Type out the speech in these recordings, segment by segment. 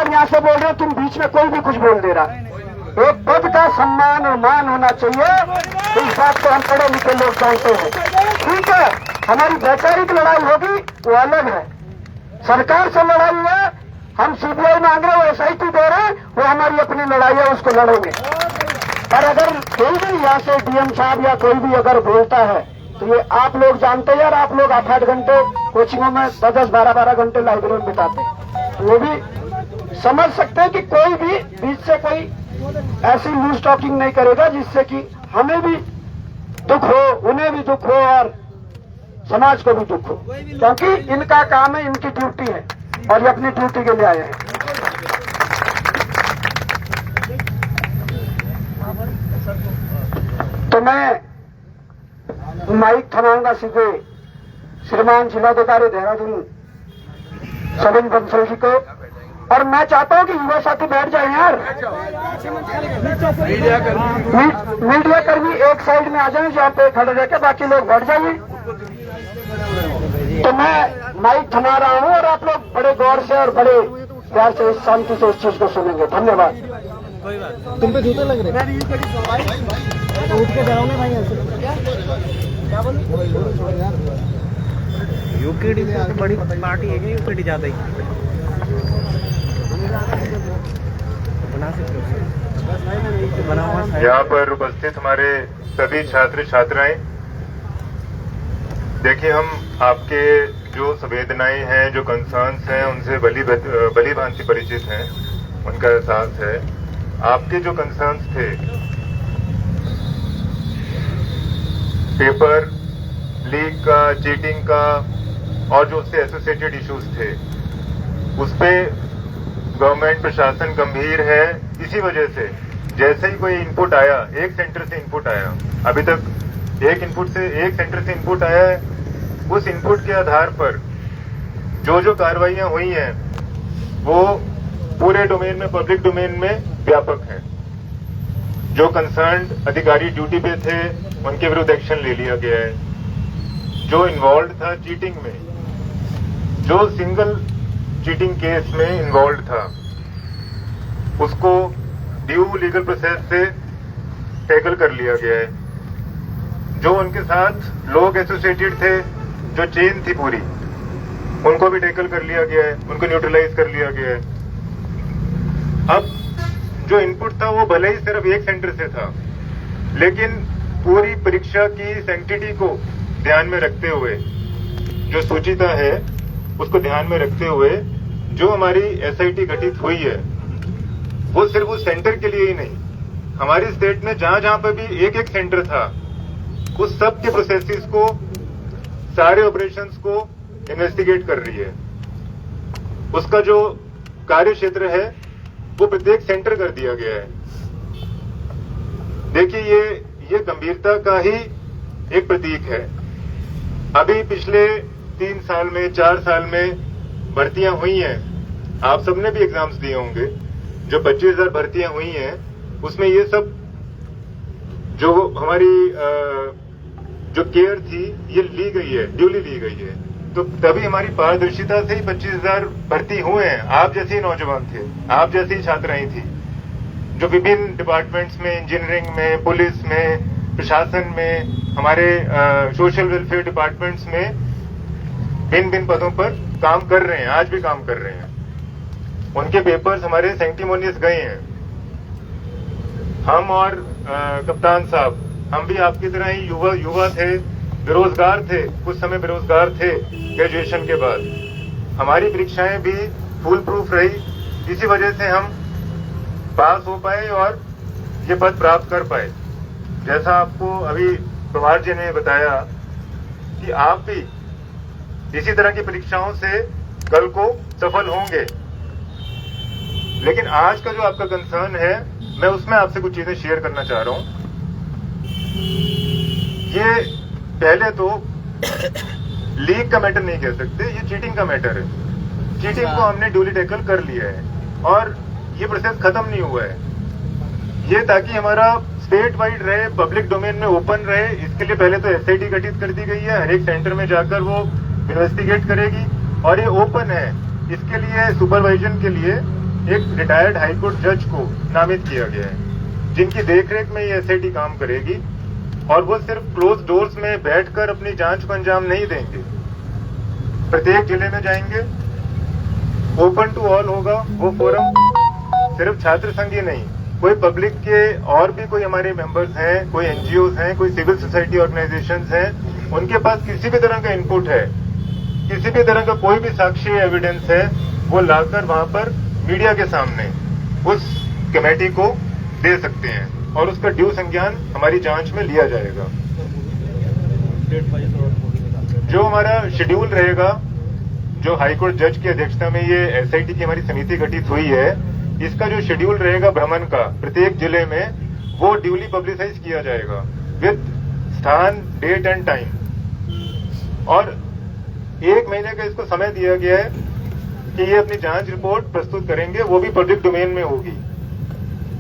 आप यहाँ से बोल रहे हो, तुम बीच में कोई भी कुछ बोल दे रहा। एक पद का सम्मान और मान होना चाहिए, तो इस बात को हम पढ़े लिखे लोग जानते हैं। ठीक है, हमारी वैचारिक लड़ाई होगी वो अलग है, सरकार से लड़ाई है, हम सीबीआई मांग रहे हैं, SIT दे रहे हैं, वो हमारी अपनी लड़ाई है, उसको लड़ेंगे। और अगर कोई भी यहाँ से DM साहब या कोई भी अगर बोलता है तो ये आप लोग जानते हैं, यार आप लोग 8-8 घंटे कोचिंगों में 10-10, 12-12 घंटे लाइब्रेरी में बिताते हैं, तो वो भी समझ सकते हैं कि कोई भी बीच से कोई ऐसी लूज टॉकिंग नहीं करेगा जिससे कि हमें भी दुख हो, उन्हें भी दुख हो और समाज को भी दुख हो, क्योंकि इनका काम है, इनकी ड्यूटी है और ये अपनी ड्यूटी के लिए आए हैं। तो मैं माइक थमाऊंगा सीधे श्रीमान जिलाधिकारी देहरादून सविन बंसल जी को, और मैं चाहता हूं कि युवा साथी बैठ जाए यार, मीडिया कर्मी एक साइड में आ जाए जहाँ पे खड़े रहकर, बाकी लोग बैठ जाइए। तो मैं माइक थमा रहा हूं और आप लोग बड़े गौर से और बड़े प्यार से इस शांति से इस चीज को सुनेंगे। धन्यवाद। तुम पे जूते लग रहे, उठ के जाओ ना भाई ऐसे। यूकेडी से बड़ी पार्टी है, यूकेडी ज्यादा ही बना सकते हो। यहाँ पर उपस्थित हमारे सभी छात्र छात्राएं, देखिए हम आपके जो संवेदनाएं हैं, जो कंसर्न्स हैं, उनसे भली भांति परिचित हैं, उनका एहसास है। आपके जो कंसर्न्स थे, पेपर लीक का, चीटिंग का और जो उससे एसोसिएटेड इश्यूज थे, उस पे गवर्नमेंट प्रशासन गंभीर है। इसी वजह से जैसे ही कोई इनपुट आया, एक सेंटर से इनपुट आया, अभी तक एक सेंटर से इनपुट आया है, उस इनपुट के आधार पर जो जो कार्रवाइयां हुई हैं वो पूरे डोमेन में, पब्लिक डोमेन में व्यापक है। जो कंसर्न्ड अधिकारी ड्यूटी पे थे उनके विरुद्ध एक्शन ले लिया गया है। जो इन्वॉल्व था चीटिंग में, जो सिंगल चीटिंग केस में इन्वॉल्व था, उसको ड्यू लीगल प्रोसेस से टैकल कर लिया गया है। जो उनके साथ लोग एसोसिएटेड थे, जो चेन थी पूरी, उनको भी टैकल कर लिया गया है, उनको न्यूट्रलाइज कर लिया गया है। अब जो इनपुट था वो भले ही सिर्फ एक सेंटर से था, लेकिन पूरी परीक्षा की सैंक्टिटी को ध्यान में रखते हुए, जो सूचिता है उसको ध्यान में रखते हुए जो हमारी SIT गठित हुई है, वो सिर्फ उस सेंटर के लिए ही नहीं, हमारी स्टेट में जहां जहां पर भी एक एक सेंटर था, उस सब के प्रोसेसेस को, सारे ऑपरेशंस को इन्वेस्टिगेट कर रही है। उसका जो कार्य क्षेत्र है वो प्रत्येक सेंटर कर दिया गया है। देखिए ये गंभीरता का ही एक प्रतीक है। अभी पिछले 3 साल में, 4 साल में भर्तियां हुई हैं, आप सबने भी एग्जाम्स दिए होंगे। जो 25,000 भर्तियां हुई हैं उसमें ये सब जो हमारी जो केयर थी ये ली गई है, ड्यूली ली गई है। तो तभी हमारी पारदर्शिता से ही 25,000 भर्ती हुए हैं। आप जैसे नौजवान थे, आप जैसी छात्राएं थी, जो विभिन्न डिपार्टमेंट्स में, इंजीनियरिंग में, पुलिस में, प्रशासन में, हमारे सोशल वेलफेयर डिपार्टमेंट्स में भिन्न भिन्न पदों पर काम कर रहे हैं, आज भी काम कर रहे हैं। उनके पेपर्स हमारे सैंक्टिमोनियस गए हैं। हम और कप्तान साहब, हम भी आपकी तरह ही युवा थे, बेरोजगार थे, कुछ समय बेरोजगार थे ग्रेजुएशन के बाद। हमारी परीक्षाएं भी फुल प्रूफ रही, इसी वजह से हम पास हो पाए और ये पद प्राप्त कर पाए। जैसा आपको अभी कुमार जी ने बताया कि आप भी इसी तरह की परीक्षाओं से कल को सफल होंगे। लेकिन आज का जो आपका कंसर्न है, मैं उसमें आपसे कुछ चीजें शेयर करना चाह रहा हूं। ये पहले तो लीक का मैटर नहीं कह सकते, ये चीटिंग का मैटर है। चीटिंग को हमने ड्यूली टैकल कर लिया है और ये प्रोसेस खत्म नहीं हुआ है। ये ताकि हमारा स्टेट वाइड रहे, पब्लिक डोमेन में ओपन रहे, इसके लिए पहले तो SIT गठित कर दी गई है। हर एक सेंटर में जाकर वो इन्वेस्टिगेट करेगी और ये ओपन है। इसके लिए सुपरवाइजन के लिए एक रिटायर्ड हाईकोर्ट जज को नामित किया गया है, जिनकी देखरेख में ये एसआईटी काम करेगी और वो सिर्फ क्लोज डोर्स में बैठकर अपनी जांच को अंजाम नहीं देंगे। प्रत्येक जिले में जाएंगे, ओपन टू ऑल होगा वो फोरम, सिर्फ छात्र संघ ही नहीं, कोई पब्लिक के और भी कोई हमारे मेंबर्स हैं, कोई एनजीओज हैं, कोई सिविल सोसाइटी ऑर्गेनाइजेशंस हैं, उनके पास किसी भी तरह का इनपुट है, किसी भी तरह का कोई भी साक्ष्य एविडेंस है, वो लाकर वहां पर मीडिया के सामने उस कमेटी को दे सकते हैं और उसका ड्यू संज्ञान हमारी जांच में लिया जाएगा। जो हमारा शेड्यूल रहेगा, जो हाईकोर्ट जज की अध्यक्षता में ये एसआईटी की हमारी समिति गठित हुई है, इसका जो शेड्यूल रहेगा भ्रमण का प्रत्येक जिले में, वो ड्यूली पब्लिसाइज किया जाएगा विद स्थान, डेट एंड टाइम। और 1 महीने का इसको समय दिया गया है कि ये अपनी जांच रिपोर्ट प्रस्तुत करेंगे, वो भी पब्लिक डोमेन में होगी।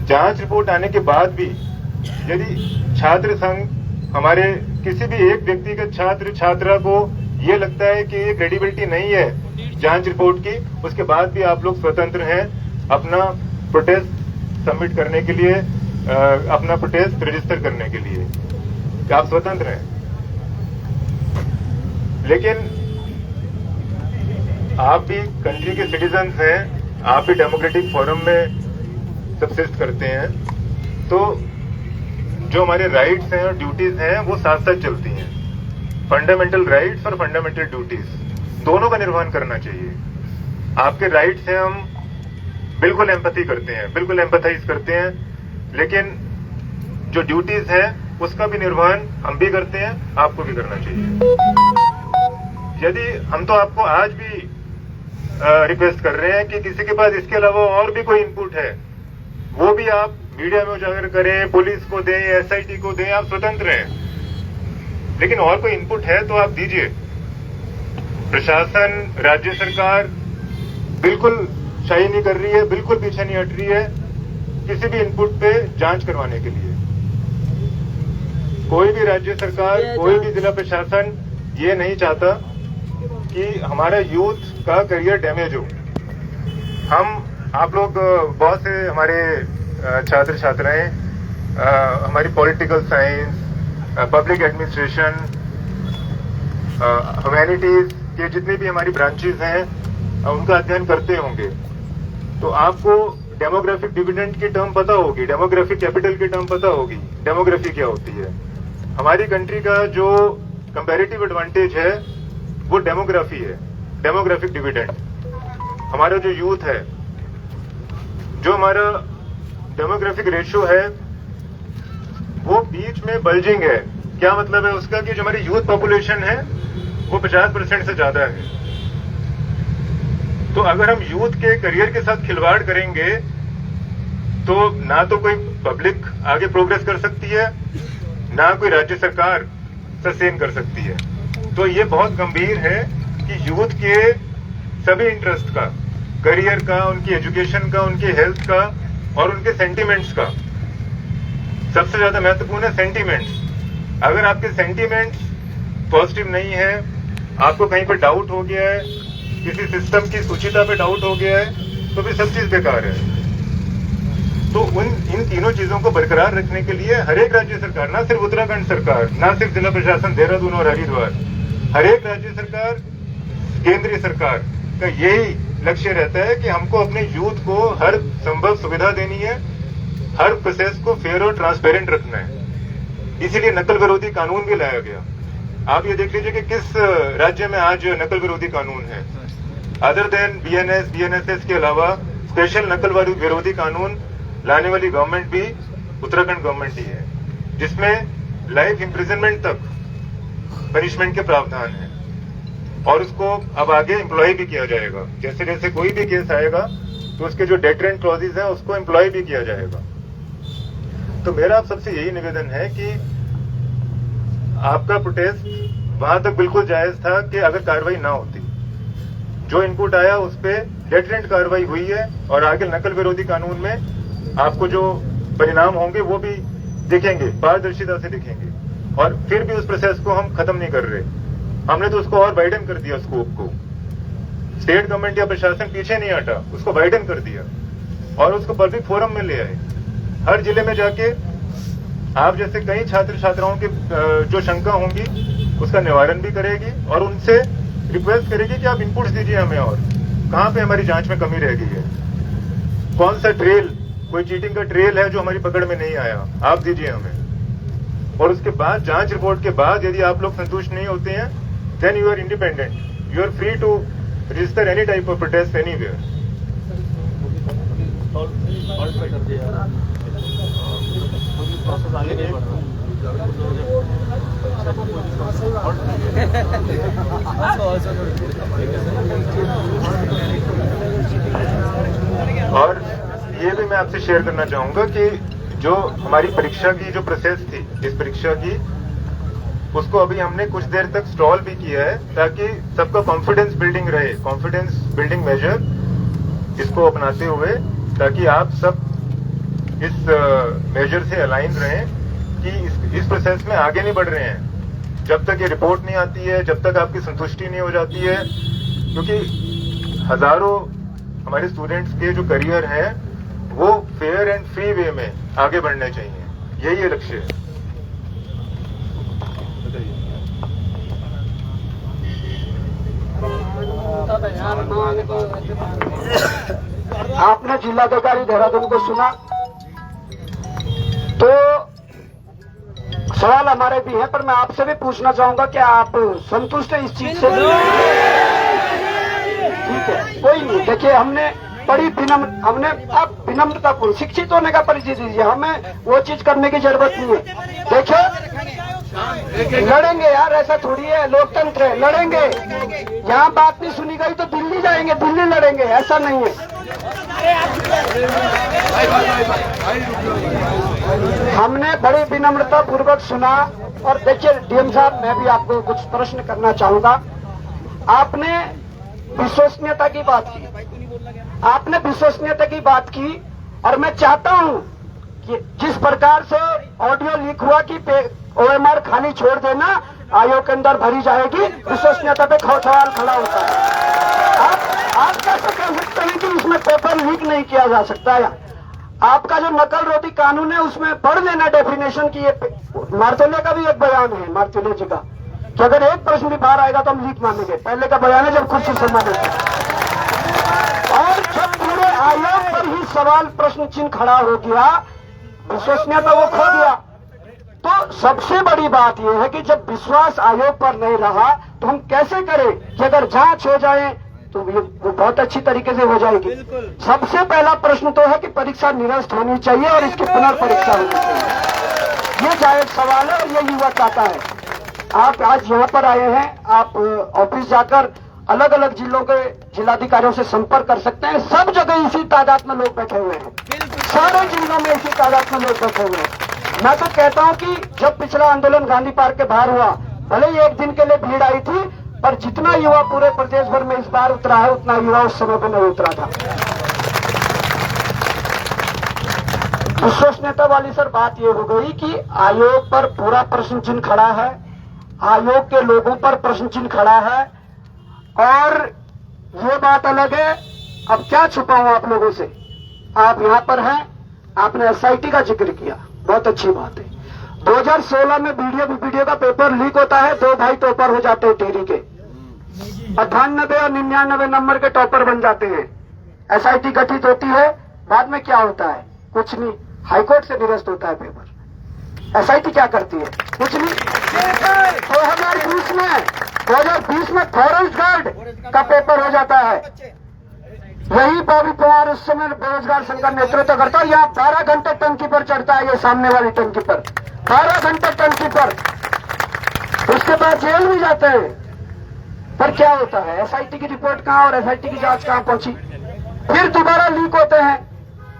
जांच रिपोर्ट आने के बाद भी यदि छात्र संघ, हमारे किसी भी एक व्यक्तिगत छात्र छात्रा को ये लगता है कि ये क्रेडिबिलिटी नहीं है जांच रिपोर्ट की, उसके बाद भी आप लोग स्वतंत्र हैं अपना प्रोटेस्ट सबमिट करने के लिए, अपना प्रोटेस्ट रजिस्टर करने के लिए, आप स्वतंत्र हैं। लेकिन आप भी कंट्री के सिटीजन हैं, आप भी डेमोक्रेटिक फोरम में सबसिस्ट करते हैं, तो जो हमारे राइट्स हैं और ड्यूटीज हैं वो साथ साथ चलती हैं। फंडामेंटल राइट्स और फंडामेंटल ड्यूटीज दोनों का निर्वहन करना चाहिए। आपके राइट्स से हम बिल्कुल एम्पैथी करते हैं, बिल्कुल एम्पैथाइज करते हैं, लेकिन जो ड्यूटीज है उसका भी निर्वहन हम भी करते हैं, आपको भी करना चाहिए। यदि हम तो आपको आज भी रिक्वेस्ट कर रहे हैं कि किसी के पास इसके अलावा और भी कोई इनपुट है, वो भी आप मीडिया में उजागर करें, पुलिस को दें, एसआईटी को दें, आप स्वतंत्र हैं। लेकिन और कोई इनपुट है तो आप दीजिए। प्रशासन, राज्य सरकार बिल्कुल शाही नहीं कर रही है, बिल्कुल पीछे नहीं हट रही है किसी भी इनपुट पे जांच करवाने के लिए। कोई भी राज्य सरकार, कोई भी जिला प्रशासन ये नहीं चाहता कि हमारा यूथ का करियर डैमेज हो। आप लोग बहुत से हमारे छात्र छात्राएं हमारी political science, public administration, humanities के जितनी भी हमारी ब्रांचेस हैं उनका अध्ययन करते होंगे, तो आपको डेमोग्राफिक डिविडेंड की टर्म पता होगी, डेमोग्राफिक कैपिटल की टर्म पता होगी, डेमोग्राफी क्या होती है। हमारी कंट्री का जो कंपैरेटिव एडवांटेज है वो डेमोग्राफी है, डेमोग्राफिक डिविडेंड। हमारा जो यूथ है, जो हमारा डेमोग्राफिक रेशियो है वो बीच में बल्जिंग है। क्या मतलब है उसका कि जो हमारी यूथ पॉपुलेशन है वो 50% से ज्यादा है। तो अगर हम यूथ के करियर के साथ खिलवाड़ करेंगे तो ना तो कोई पब्लिक आगे प्रोग्रेस कर सकती है, ना कोई राज्य सरकार सस्टेन कर सकती है। तो ये बहुत गंभीर है कि यूथ के सभी इंटरेस्ट का, करियर का, उनकी एजुकेशन का, उनकी हेल्थ का और उनके सेंटिमेंट्स का, सबसे ज्यादा महत्वपूर्ण है सेंटिमेंट्स। अगर आपके सेंटिमेंट्स पॉजिटिव नहीं है, आपको कहीं पर डाउट हो गया है, किसी सिस्टम की सुचिता पे डाउट हो गया है, तो फिर सब चीज बेकार है। तो इन तीनों चीजों को बरकरार रखने के लिए हर एक राज्य सरकार, ना सिर्फ उत्तराखंड सरकार, ना सिर्फ जिला प्रशासन देहरादून और हरिद्वार, हर एक राज्य सरकार, केंद्रीय सरकार का यही लक्ष्य रहता है कि हमको अपने यूथ को हर संभव सुविधा देनी है, हर प्रोसेस को फेयर और ट्रांसपेरेंट रखना है। इसीलिए नकल विरोधी कानून भी लाया गया। आप ये देख लीजिए कि किस राज्य में आज नकल विरोधी कानून है। अदर देन बीएनएस, बीएनएसएस के अलावा स्पेशल नकल विरोधी कानून लाने वाली गवर्नमेंट भी उत्तराखंड गवर्नमेंट ही है, जिसमें लाइफ इम्प्रिजनमेंट तक पनिशमेंट के प्रावधान है। और उसको अब आगे एम्प्लॉय भी किया जाएगा। जैसे जैसे कोई भी केस आएगा तो उसके जो डेटरेंट क्लॉजेज हैं उसको एम्प्लॉय भी किया जाएगा। तो मेरा आप सबसे यही निवेदन है कि आपका प्रोटेस्ट वहां तक बिल्कुल जायज था कि अगर कार्रवाई ना होती, जो इनपुट आया उस पर डेटरेंट कार्रवाई हुई है और आगे नकल विरोधी कानून में आपको जो परिणाम होंगे वो भी दिखेंगे, पारदर्शिता से दिखेंगे। और फिर भी उस प्रोसेस को हम खत्म नहीं कर रहे, हमने तो उसको और वाइडन कर दिया स्कोप को। स्टेट गवर्नमेंट या प्रशासन पीछे नहीं हटा, उसको वाइडन कर दिया। और उसको पब्लिक फोरम में ले आए। हर जिले में जाके आप जैसे कई छात्र छात्राओं की जो शंका होंगी उसका निवारण भी करेगी और उनसे रिक्वेस्ट करेगी कि आप इनपुट्स दीजिए हमें, और कहाँ पे हमारी जांच में कमी रह गई है, कौन सा ट्रेल, कोई चीटिंग का ट्रेल है जो हमारी पकड़ में नहीं आया, आप दीजिए हमें। और उसके बाद जांच रिपोर्ट के बाद यदि आप लोग संतुष्ट नहीं होते हैं, then you are independent, you are free to register any type of protest anywhere. और ये भी मैं आपसे शेयर करना चाहूंगा कि जो हमारी परीक्षा की जो प्रोसेस थी, इस परीक्षा की, उसको अभी हमने कुछ देर तक स्टॉल भी किया है ताकि सबका कॉन्फिडेंस बिल्डिंग रहे, कॉन्फिडेंस बिल्डिंग मेजर इसको अपनाते हुए, ताकि आप सब इस मेजर से अलाइन रहें कि इस प्रोसेस में आगे नहीं बढ़ रहे हैं जब तक ये रिपोर्ट नहीं आती है, जब तक आपकी संतुष्टि नहीं हो जाती है, क्योंकि हजारों हमारे स्टूडेंट्स के जो करियर है वो फेयर एंड फ्री वे में आगे बढ़ने चाहिए, यही लक्ष्य है। आपने जिलाधिकारी देहरादून को सुना, तो सवाल हमारे भी हैं, पर मैं आपसे भी पूछना चाहूंगा कि आप संतुष्ट हैं इस चीज से? ठीक है, कोई नहीं। देखिए, हमने बड़ी हमने आप विनम्रतापूर्ण शिक्षित होने का परिचय दीजिए, हमें वो चीज करने की जरूरत नहीं है। देखिए, लड़ेंगे यार, ऐसा थोड़ी है, लोकतंत्र है, लड़ेंगे। यहाँ बात नहीं सुनी गई तो दिल्ली जाएंगे, दिल्ली लड़ेंगे, ऐसा नहीं है। हमने बड़ी विनम्रता पूर्वक सुना। और देखिए डीएम साहब, मैं भी आपको कुछ प्रश्न करना चाहूंगा। आपने विश्वसनीयता की बात की, आपने विश्वसनीयता की बात की, और मैं चाहता हूं कि जिस प्रकार से ऑडियो लीक हुआ कि ओएमआर खाली छोड़ देना, आयोग के अंदर भरी जाएगी, विश्वसनीयता पे सवाल खड़ा होता है। आप कैसे कह सकते हैं कि इसमें पेपर लीक नहीं किया जा सकता है? आपका जो नकल रोधी कानून है उसमें पढ़ लेना डेफिनेशन की। मार्तोले का भी एक बयान है, मार्तोले जी का, कि अगर एक प्रश्न भी बाहर आएगा तो हम लीक मानेंगे। पहले का बयान है जब कुर्सी संबंधित है, और जब पूरे आयोग पर ही सवाल प्रश्न चिन्ह खड़ा हो गया, विश्वसनीयता वो खो गया। तो सबसे बड़ी बात यह है कि जब विश्वास आयोग पर नहीं रहा तो हम कैसे करें कि अगर जांच हो जाए तो वो बहुत अच्छी तरीके से हो जाएगी। सबसे पहला प्रश्न तो है कि परीक्षा निरस्त होनी चाहिए और इसकी पुनर्परीक्षा होनी चाहिए। ये जायज सवाल है और ये युवा चाहता है। आप आज यहाँ पर आए हैं, आप ऑफिस जाकर अलग अलग जिलों के जिलाधिकारियों से संपर्क कर सकते हैं। सब जगह इसी तादाद में लोग बैठे हुए हैं, सारे जिलों में इसी तादाद में लोग बैठे हुए हैं। मैं तो कहता हूं कि जब पिछला आंदोलन गांधी पार्क के बाहर हुआ, भले ही एक दिन के लिए भीड़ आई थी, पर जितना युवा पूरे प्रदेश भर में इस बार उतरा है उतना युवा उस समय पर नहीं उतरा था। विश्वसनीयता वाली सर बात यह हो गई कि आयोग पर पूरा प्रश्न चिन्ह खड़ा है, आयोग के लोगों पर प्रश्न चिन्ह खड़ा है, और ये बात अलग है। अब क्या छुपाऊं आप लोगों से, आप यहाँ पर हैं, आपने एसआईटी का जिक्र किया, बहुत अच्छी बात है। 2016 में वीडियो का पेपर लीक होता है, 2 भाई टॉपर हो जाते हैं टिहरी के, 98 और 99 नंबर के टॉपर बन जाते हैं। एसआईटी गठित होती है, बाद में क्या होता है? कुछ नहीं, हाईकोर्ट से निरस्त होता है पेपर। एसआईटी क्या करती है? कुछ नहीं। 2020 में फॉरेस्ट गार्ड का पेपर हो जाता है, यही बॉबी पवार उस समय बेरोजगार संघ का नेतृत्व करता है। यहाँ 12 घंटे टंकी पर चढ़ता है, ये सामने वाली टंकी पर 12 घंटे टंकी पर, उसके बाद जेल भी जाते हैं। पर क्या होता है? एसआईटी की रिपोर्ट कहाँ और एसआईटी की जांच कहाँ पहुंची? फिर दोबारा लीक होते हैं,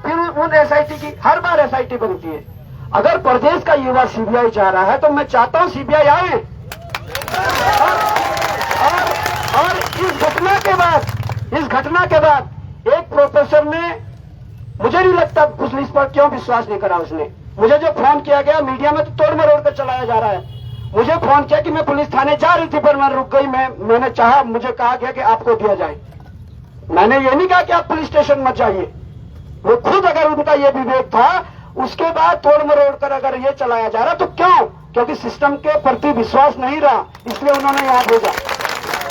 फिर उन एसआईटी की हर बार एसआईटी बनती है। अगर प्रदेश का युवा सीबीआई जा रहा है तो मैं चाहता हूं सीबीआई आए, और इस घटना के बाद एक प्रोफेसर ने, मुझे नहीं लगता पुलिस पर क्यों विश्वास नहीं करा उसने। मुझे जो फोन किया गया मीडिया में तो तोड़ मरोड़ कर चलाया जा रहा है। मुझे फोन किया कि मैं पुलिस थाने जा रही थी पर मैं रुक गई, मैंने चाहा, मुझे कहा गया कि आपको दिया जाए। मैंने ये नहीं कहा कि आप पुलिस स्टेशन मत जाइए, वो खुद अगर उनका ये विवेक था, उसके बाद तोड़ मरोड़ कर अगर ये चलाया जा रहा तो क्यों? क्योंकि सिस्टम के प्रति विश्वास नहीं रहा, इसलिए उन्होंने यहाँ भेजा।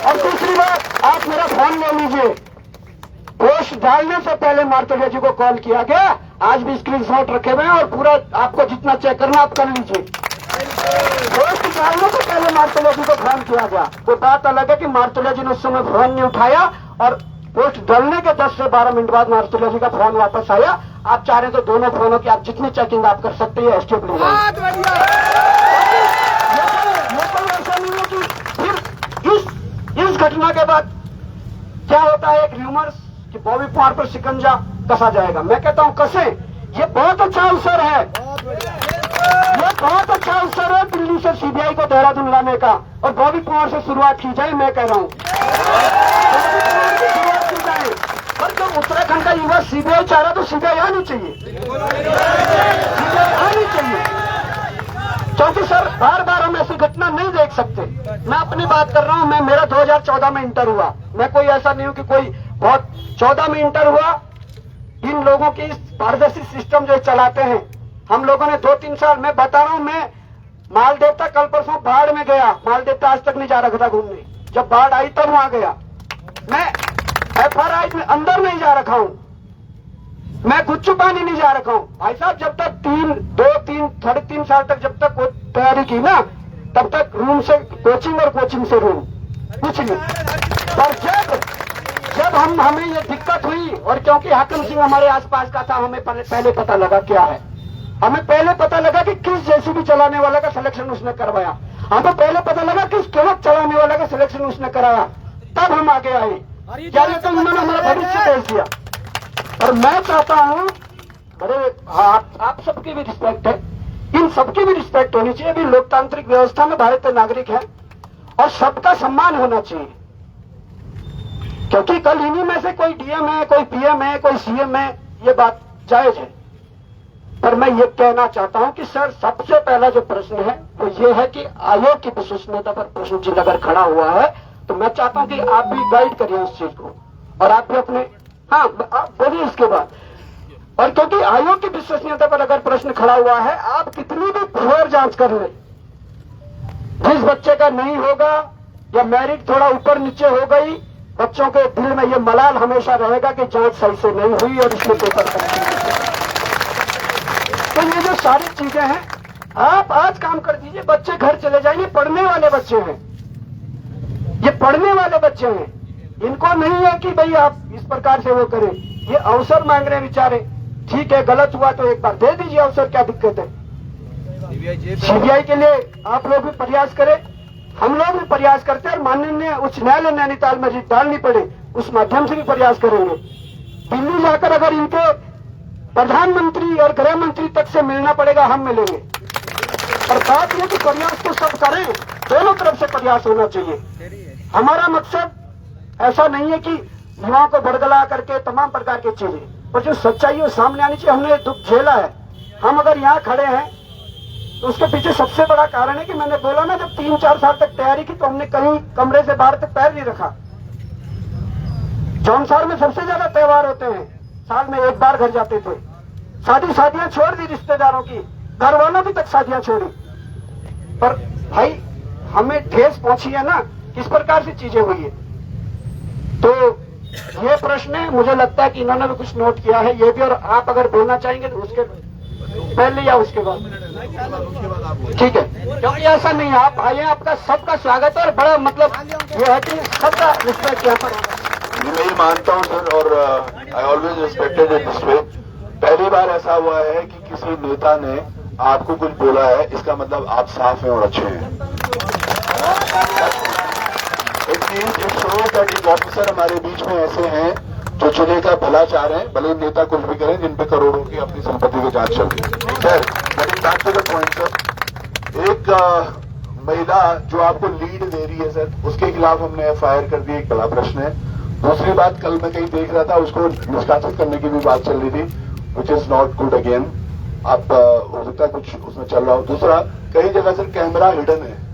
और दूसरी बात, आप मेरा फोन ले लीजिए, पोस्ट डालने से पहले मार्तोलिया जी को कॉल किया गया, आज भी स्क्रीनशॉट रखे हुए हैं और पूरा आपको जितना चेक करना आप कर लीजिए। पोस्ट डालने से पहले मार्तोलिया जी को फोन किया गया। तो बात अलग है कि मार्तोलिया जी ने उस समय फोन नहीं उठाया और पोस्ट डालने के 10 से 12 मिनट बाद मार्तोलिया जी का फोन वापस आया। आप चाह रहे तो दोनों फोनों की आप जितनी चेकिंग आप कर सकते हैं एसटीएफ ले जाएंगे। ऐसा नहीं है कि फिर इस घटना के बाद क्या होता है, एक र्यूमर्स कि बॉबी कुमार पर शिकंजा कसा जाएगा। मैं कहता हूं कसे, ये बहुत अच्छा अवसर है, ये बहुत अच्छा अवसर है दिल्ली से सीबीआई को देहरादून लाने का, और बॉबी कुमार से शुरुआत की जाए। मैं कह रहा हूं शुरुआत की जाए, और जब उत्तराखंड का युवा सीबीआई चाह रहा तो सीबीआई आनी चाहिए, सीबीआई आनी चाहिए। क्योंकि सर बार बार हम ऐसी घटना नहीं देख सकते। मैं अपनी बात कर रहा हूं, मैं मेरा 2014 में इंटर हुआ, मैं कोई ऐसा नहीं हूं कि कोई बहुत 14 में इंटर हुआ। इन लोगों की पारदर्शी सिस्टम जो चलाते हैं, हम लोगों ने 2-3 साल, मैं बता रहा हूं, मैं मालदेवता कल परसों बाढ़ में गया, मालदेवता आज तक नहीं जा रखा था घूमने, जब बाढ़ आई तब वहां गया। मैं FRI में अंदर नहीं जा रखा हूं, मैं गुच्चू पानी नहीं जा रखा हूं भाई साहब। जब तक 3 साल तक जब तक वो तैयारी की ना, तब तक रूम से कोचिंग और कोचिंग से रूम, कुछ नहीं। पर जब हमें ये दिक्कत हुई, और क्योंकि हाकिम सिंह हमारे आसपास का था, हमें पहले पता लगा क्या है, हमें पहले पता लगा कि किस जेसीबी चलाने वाला का सिलेक्शन उसने करवाया, हमें पहले पता लगा किस ट्रक चलाने वाला का सिलेक्शन उसने कराया, तब हम आगे आए। क्या तो उन्होंने हमारा भविष्य भेज दिया। और मैं चाहता हूं, बड़े आप सबकी भी रिस्पेक्ट है, इन सबकी भी रिस्पेक्ट होनी चाहिए। अभी लोकतांत्रिक व्यवस्था में भारतीय नागरिक है और सबका सम्मान होना चाहिए, क्योंकि कल इन्हीं में से कोई डीएम है, कोई पीएम है, कोई सीएम है, ये बात जायज है। पर मैं ये कहना चाहता हूं कि सर सबसे पहला जो प्रश्न है वो ये है कि आयोग की विश्वसनीयता पर प्रश्न चिन्ह अगर खड़ा हुआ है, तो मैं चाहता हूं कि आप भी गाइड करिए उस चीज को, और आप भी अपने, हाँ आप बोलिए इसके बाद। और क्योंकि आयोग की विश्वसनीयता पर अगर प्रश्न खड़ा हुआ है, आप कितनी भी घोर जांच कर ले, जिस बच्चे का नहीं होगा या मेरिट थोड़ा ऊपर नीचे हो गई, बच्चों के दिल में ये मलाल हमेशा रहेगा कि जांच सही से नहीं हुई और इसमें पेपर तो ये जो सारी चीजें हैं, आप आज काम कर दीजिए, बच्चे घर चले जाएंगे, पढ़ने वाले बच्चे हैं, ये पढ़ने वाले बच्चे हैं, इनको नहीं है कि भाई आप इस प्रकार से वो करें, ये अवसर मांग रहे हैं बेचारे। ठीक है, गलत हुआ तो एक बार दे दीजिए अवसर, क्या दिक्कत है। सीबीआई के लिए आप लोग भी प्रयास करें, हम लोग भी प्रयास करते हैं, और माननीय उच्च न्यायालय नैनीताल में रिट डालनी पड़े उस माध्यम से भी प्रयास करेंगे। दिल्ली जाकर अगर इनके प्रधानमंत्री और गृह मंत्री तक से मिलना पड़ेगा, हम मिलेंगे। और बात यह कि प्रयास तो सब करें, दोनों तरफ से प्रयास होना चाहिए। हमारा मकसद ऐसा नहीं है कि युवाओं को बड़गला करके तमाम प्रकार की चीजें, और जो सच्चाई है सामने आनी चाहिए। हमने दुख झेला है, हम अगर यहाँ खड़े हैं तो उसके पीछे सबसे बड़ा कारण है कि मैंने बोला ना, जब 3-4 साल तक तैयारी की तो हमने कहीं कमरे से बाहर तक पैर नहीं रखा। जौनसार में सबसे ज्यादा त्योहार होते हैं, साल में एक बार घर जाते थे, शादियां छोड़ दी रिश्तेदारों की, घर वालों की तक शादियां छोड़ी। पर भाई हमें ठेस पहुंची है ना, किस प्रकार से चीजें हुई है। तो ये प्रश्न है, मुझे लगता है कि इन्होंने भी कुछ नोट किया है, ये भी। और आप अगर बोलना चाहेंगे तो उसके पहले या उसके बाद, ठीक है, क्योंकि ऐसा नहीं है, आप आइए, आपका सबका स्वागत है। और बड़ा मतलब ये है कि सबका रिस्पेक्ट यहाँ पर मैं ये मानता हूँ सर, और I always respected it this way. पहली बार ऐसा हुआ है कि किसी नेता ने आपको कुछ बोला है, इसका मतलब आप साफ हैं और अच्छे हैं। इट शोज दैट एक ऑफिसर हमारे बीच में ऐसे हैं जो जिले का भला चाह रहे हैं, भले नेता कुछ भी करें, जिन पे करोड़ों की अपनी संपत्ति की जांच चल रही है। Sir getting back to the point sir, एक महिला जो आपको लीड दे रही है सर, उसके खिलाफ हमने FIR कर दी, एक बड़ा प्रश्न है। दूसरी बात, कल मैं कहीं देख रहा था, उसको निष्कासित करने की भी बात चल रही थी, which is not good again. आप हो सकता है कुछ उसमें चल रहा हो। दूसरा, कई जगह सर कैमरा हिडन है,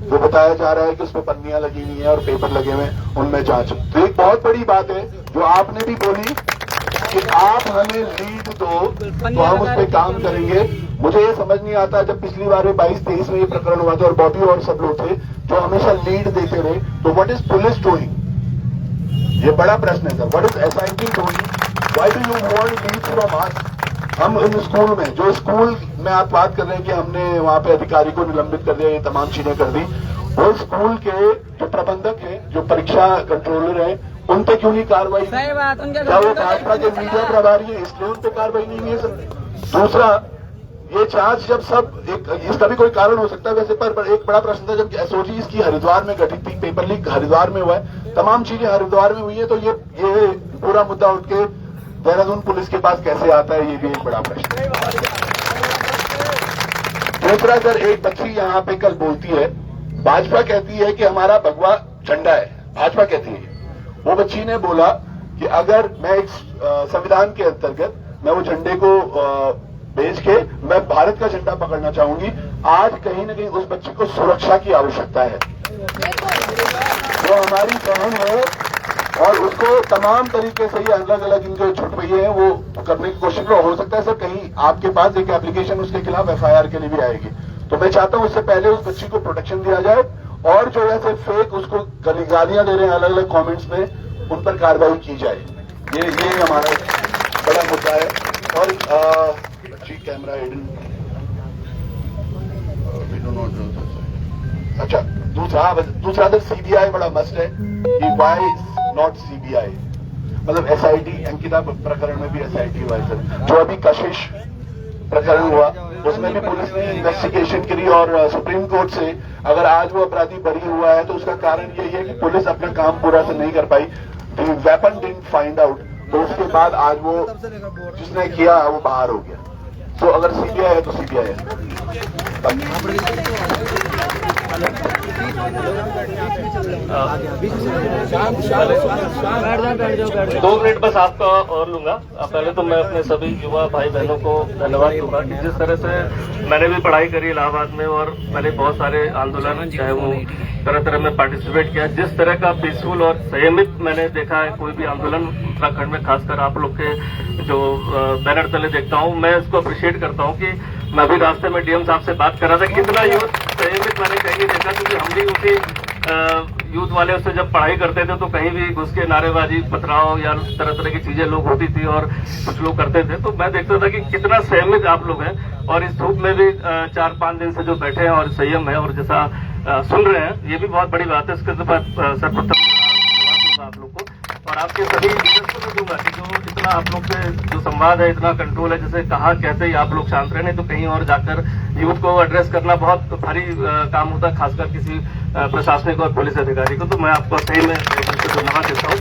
जो बताया जा रहा है कि उसमें पन्नियां लगी हुई हैं और पेपर लगे हुए हैं, उनमें जांच। तो एक बहुत बड़ी बात है जो आपने भी बोली कि आप हमें लीड दो तो हम उस पर काम करेंगे। मुझे ये समझ नहीं आता, जब पिछली बार 22-23 में ये प्रकरण हुआ था और बॉबी और सब लोग थे जो हमेशा लीड देते रहे, तो व्हाट इज पुलिस डूइंग? ये बड़ा प्रश्न है sir. What is SIT doing? Why do you want lead from us? हम इन स्कूल में, जो स्कूल में आप बात कर रहे हैं कि हमने वहां पे अधिकारी को निलंबित कर दिया, ये तमाम चीजें कर दी, वो स्कूल के जो प्रबंधक हैं, जो परीक्षा कंट्रोलर हैं, उन पे क्यों नहीं कार्रवाई? क्या वो भाजपा के मीडिया प्रभारी है इसलिए उन पे कार्रवाई नहीं हुई है सर? दूसरा, ये चार्ज जब सब इसका भी कोई कारण हो सकता है वैसे, पर एक बड़ा प्रश्न था जब एसओजी इसकी हरिद्वार में गठित थी, पेपर लीक हरिद्वार में हुआ है, तमाम चीजें हरिद्वार में हुई है, तो ये पूरा मुद्दा उठ के देहरादून पुलिस के पास कैसे आता है, ये भी एक बड़ा प्रश्न है। दूसरा सर, एक बच्ची यहाँ पे कल बोलती है, भाजपा कहती है कि हमारा भगवा झंडा है, भाजपा कहती है। वो बच्ची ने बोला कि अगर मैं एक संविधान के अंतर्गत मैं वो झंडे को बेच के मैं भारत का झंडा पकड़ना चाहूंगी। आज कहीं न कहीं उस बच्ची को सुरक्षा की आवश्यकता है। वो हमारी बहन है और उसको तमाम तरीके से ये अलग अलग इनके छुटवैये हैं वो करने की कोशिश में, हो सकता है सर कहीं आपके पास एक एप्लीकेशन उसके खिलाफ एफआईआर के लिए भी आएगी। तो मैं चाहता हूं उससे पहले उस बच्ची को प्रोटेक्शन दिया जाए और जो ऐसे फेक उसको गालियां दे रहे हैं अलग अलग कमेंट्स में, उन पर कार्रवाई की जाए। ये हमारा बड़ा मुद्दा है। और कैमरा अच्छा, दूसरा अगर सीबीआई बड़ा मस्ट है कि वाई नॉट सीबीआई, मतलब एसआईटी, अंकिता प्रकरण में भी एसआईटी हुआ है सर। जो अभी कशिश प्रकरण हुआ उसमें भी पुलिस ने इन्वेस्टिगेशन करी और सुप्रीम कोर्ट से अगर आज वो अपराधी बरी हुआ है तो उसका कारण यही है कि पुलिस अपना काम पूरा से नहीं कर पाई, वेपन डिडंट फाइंड आउट, तो उसके बाद आज वो जिसने किया वो बाहर हो गया। तो अगर सीबीआई है तो सीबीआई है। 2 मिनट बस आपका और लूंगा। पहले तो मैं अपने सभी युवा भाई बहनों को धन्यवाद दूंगा कि जिस तरह से मैंने भी पढ़ाई करी इलाहाबाद में और मैंने बहुत सारे आंदोलन चाहे वो तरह तरह में पार्टिसिपेट किया, जिस तरह का पीसफुल और संयमित मैंने देखा है कोई भी आंदोलन उत्तराखंड में, खासकर आप लोग के जो बैनर तले देखता हूँ, मैं इसको अप्रिशिएट करता हूँ कि मैं भी रास्ते में डीएम साहब से बात कर रहा था, कितना यूथ संयमित मैंने कहीं देखा, क्योंकि हम भी उसी यूथ वाले उससे जब पढ़ाई करते थे तो कहीं भी घुस के नारेबाजी, पथराव या तरह तरह की चीजें लोग होती थी और कुछ लोग करते थे, तो मैं देखता था कि कितना संयमित आप लोग हैं और इस धूप में भी 4-5 दिन से जो बैठे हैं और संयम है और जैसा सुन रहे हैं, ये भी बहुत बड़ी बात है। इसके बाद सर्वप्रथम धन्यवाद दूंगा आप लोग को और आपके सभी लीडर्स को भी दूंगा कि जो इतना आप लोग से जो संवाद है, इतना कंट्रोल है, जैसे कहा कहते ही आप लोग शांत रहे, नहीं तो कहीं और जाकर यूथ को एड्रेस करना बहुत भारी काम होता है, खासकर किसी प्रशासनिक और पुलिस अधिकारी को। तो मैं आपको सही में धन्यवाद देता हूँ।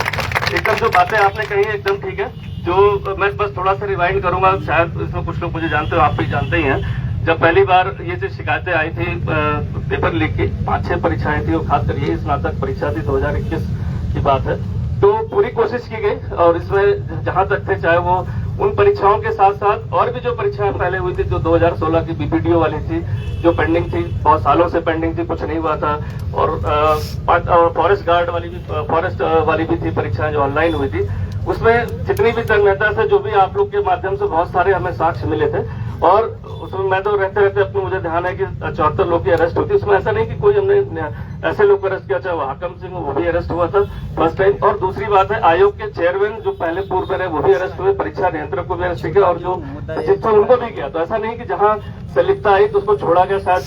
एकदम जो बातें आपने कही एकदम ठीक है। जो मैं बस थोड़ा सा रिवाइंड करूंगा, शायद इसमें कुछ लोग मुझे जानते हो, आप भी जानते ही हैं। जब पहली बार ये जो शिकायतें आई थी पेपर लीक की, 5-6 परीक्षाएं थी और खासकर यही स्नातक परीक्षा थी 2021 की बात है, तो पूरी कोशिश की गई और इसमें जहां तक थे, चाहे वो उन परीक्षाओं के साथ साथ और भी जो परीक्षाएं पहले हुई थी, जो 2016 की बीपीडीओ वाली थी, जो पेंडिंग थी, बहुत सालों से पेंडिंग थी, कुछ नहीं हुआ था, और फॉरेस्ट गार्ड वाली भी, फॉरेस्ट वाली भी थी परीक्षाएं जो ऑनलाइन हुई थी, उसमें जितनी भी तंग नेता से जो भी आप लोग के माध्यम से बहुत सारे हमें साक्ष्य मिले थे और उसमें मैं तो रहते रहते अपने मुझे ध्यान है कि 74 लोग की अरेस्ट हुई थी। उसमें ऐसा नहीं कि कोई हमने ऐसे लोग को अरेस्ट किया, चाहे वो हाकम सिंह वो भी अरेस्ट हुआ था फर्स्ट टाइम। और दूसरी बात है, आयोग के चेयरमैन जो पहले पूर्व में रहे वो भी अरेस्ट हुए, परीक्षा नियंत्रक को भी अरेस्ट किया और जो सचिव उनको भी किया। तो ऐसा नहीं कि जहां संलिप्तता आई तो उसको छोड़ा गया, शायद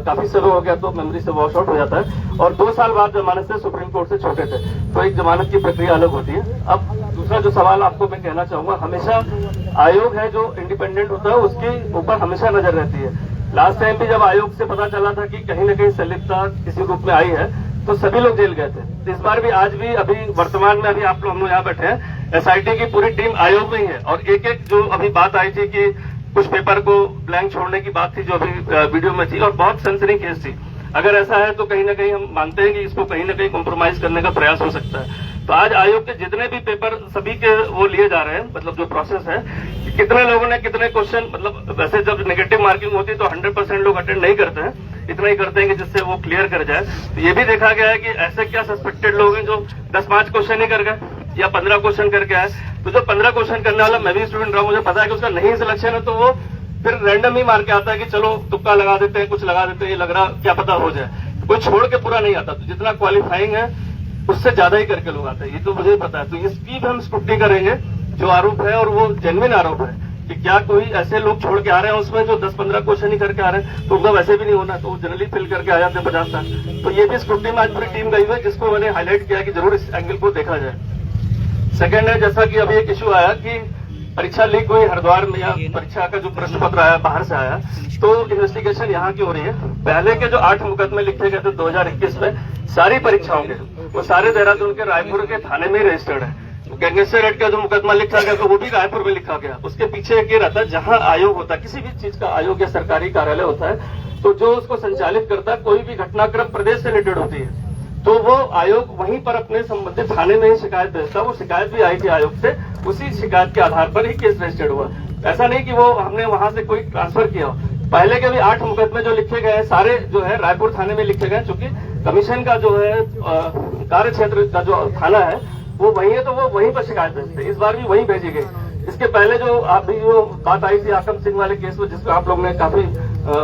काफी समय हो गया तो मेमोरी से वॉश आउट हो जाता है। और 2 साल बाद जमानत से सुप्रीम कोर्ट से छोटे थे, तो एक जमानत की प्रक्रिया अलग होती है। अब दूसरा जो सवाल आपको मैं कहना चाहूंगा, हमेशा आयोग है जो इंडिपेंडेंट होता है उसके ऊपर हमेशा नजर रहती है। लास्ट टाइम भी जब आयोग से पता चला था कि कहीं न कहीं संलिप्तता किसी रूप में आई है तो सभी लोग जेल गए थे। इस बार भी, आज भी, अभी वर्तमान में अभी आप लोग हम लोग यहाँ बैठे हैं, एसआईटी की पूरी टीम आयोग में ही है। और एक एक जो अभी बात आई थी कि कुछ पेपर को ब्लैंक छोड़ने की बात थी जो अभी वीडियो में थी और बहुत सेंसिटिव केस थी, अगर ऐसा है तो कहीं ना कहीं हम मानते हैं कि इसको कहीं ना कहीं कॉम्प्रोमाइज करने का प्रयास हो सकता है। तो आज आयोग के जितने भी पेपर सभी के वो लिए जा रहे हैं, मतलब जो प्रोसेस है, कितने लोगों ने कितने क्वेश्चन, मतलब वैसे जब नेगेटिव मार्किंग होती है तो 100% लोग अटेंड नहीं करते हैं, इतना ही करते हैं कि जिससे वो क्लियर कर जाए। तो ये भी देखा गया है कि ऐसे क्या सस्पेक्टेड लोग हैं जो 10-5 क्वेश्चन ही कर गए, या 15 क्वेश्चन करके आए, तो जो 15 क्वेश्चन करने वाला मैं भी स्टूडेंट रहा, मुझे पता है कि उसका नहीं सिलेक्शन है, तो वो फिर रैंडम ही मार के आता है कि चलो तुक्का लगा देते हैं, कुछ लगा देते हैं, ये लग रहा क्या पता हो जाए, कोई छोड़ के पूरा नहीं आता। तो जितना क्वालिफाइंग है उससे ज्यादा ही करके लोग आते हैं, ये तो मुझे पता है। तो इसकी भी हम स्क्रूटनी करेंगे, जो आरोप है और वो जेन्युइन आरोप है कि क्या कोई ऐसे लोग छोड़ के आ रहे हैं उसमें जो 10-15 क्वेश्चन ही करके आ रहे हैं, तो उनका वैसे भी नहीं होना, तो जनरली फिल करके आ जाते हैं 50 साल। तो ये भी स्क्रूटनी में आज पूरी टीम गई है, जिसको मैंने हाईलाइट किया कि जरूर इस एंगल को देखा जाए। सेकंड है, जैसा कि अभी एक इश्यू आया कि परीक्षा लीक हुई हरिद्वार में, या परीक्षा का जो प्रश्न पत्र आया बाहर से आया, तो इन्वेस्टिगेशन यहाँ की हो रही है। पहले के जो 8 मुकदमे लिखे गए थे 2021 में सारी परीक्षाओं के, वो सारे देहरादून के रायपुर के थाने में ही रजिस्टर्ड है। गैंगस्टर रेड का जो मुकदमा लिखा गया तो वो भी रायपुर में लिखा गया। उसके पीछे एक ये रहता है, जहां आयोग होता है, किसी भी चीज का आयोग या सरकारी कार्यालय होता है, तो जो उसको संचालित करता है, कोई भी घटनाक्रम प्रदेश से रिलेटेड होती है, तो वो आयोग वहीं पर अपने संबंधित थाने में ही शिकायत भेजता है। वो शिकायत भी आई थी आयोग से, उसी शिकायत के आधार पर ही केस रजिस्टर्ड हुआ। ऐसा नहीं कि वो हमने वहां से कोई ट्रांसफर किया। पहले के भी 8 मुकदमे जो लिखे गए सारे जो है रायपुर थाने में लिखे गए, चूंकि कमीशन का जो है कार्य क्षेत्र का जो थाना है वो वही है, तो वो वहीं पर शिकायत भेजते। इस बार भी वहीं भेजी गई। इसके पहले जो अभी जो बात आई थी आकम सिंह वाले केस में, जिसको आप लोग ने काफी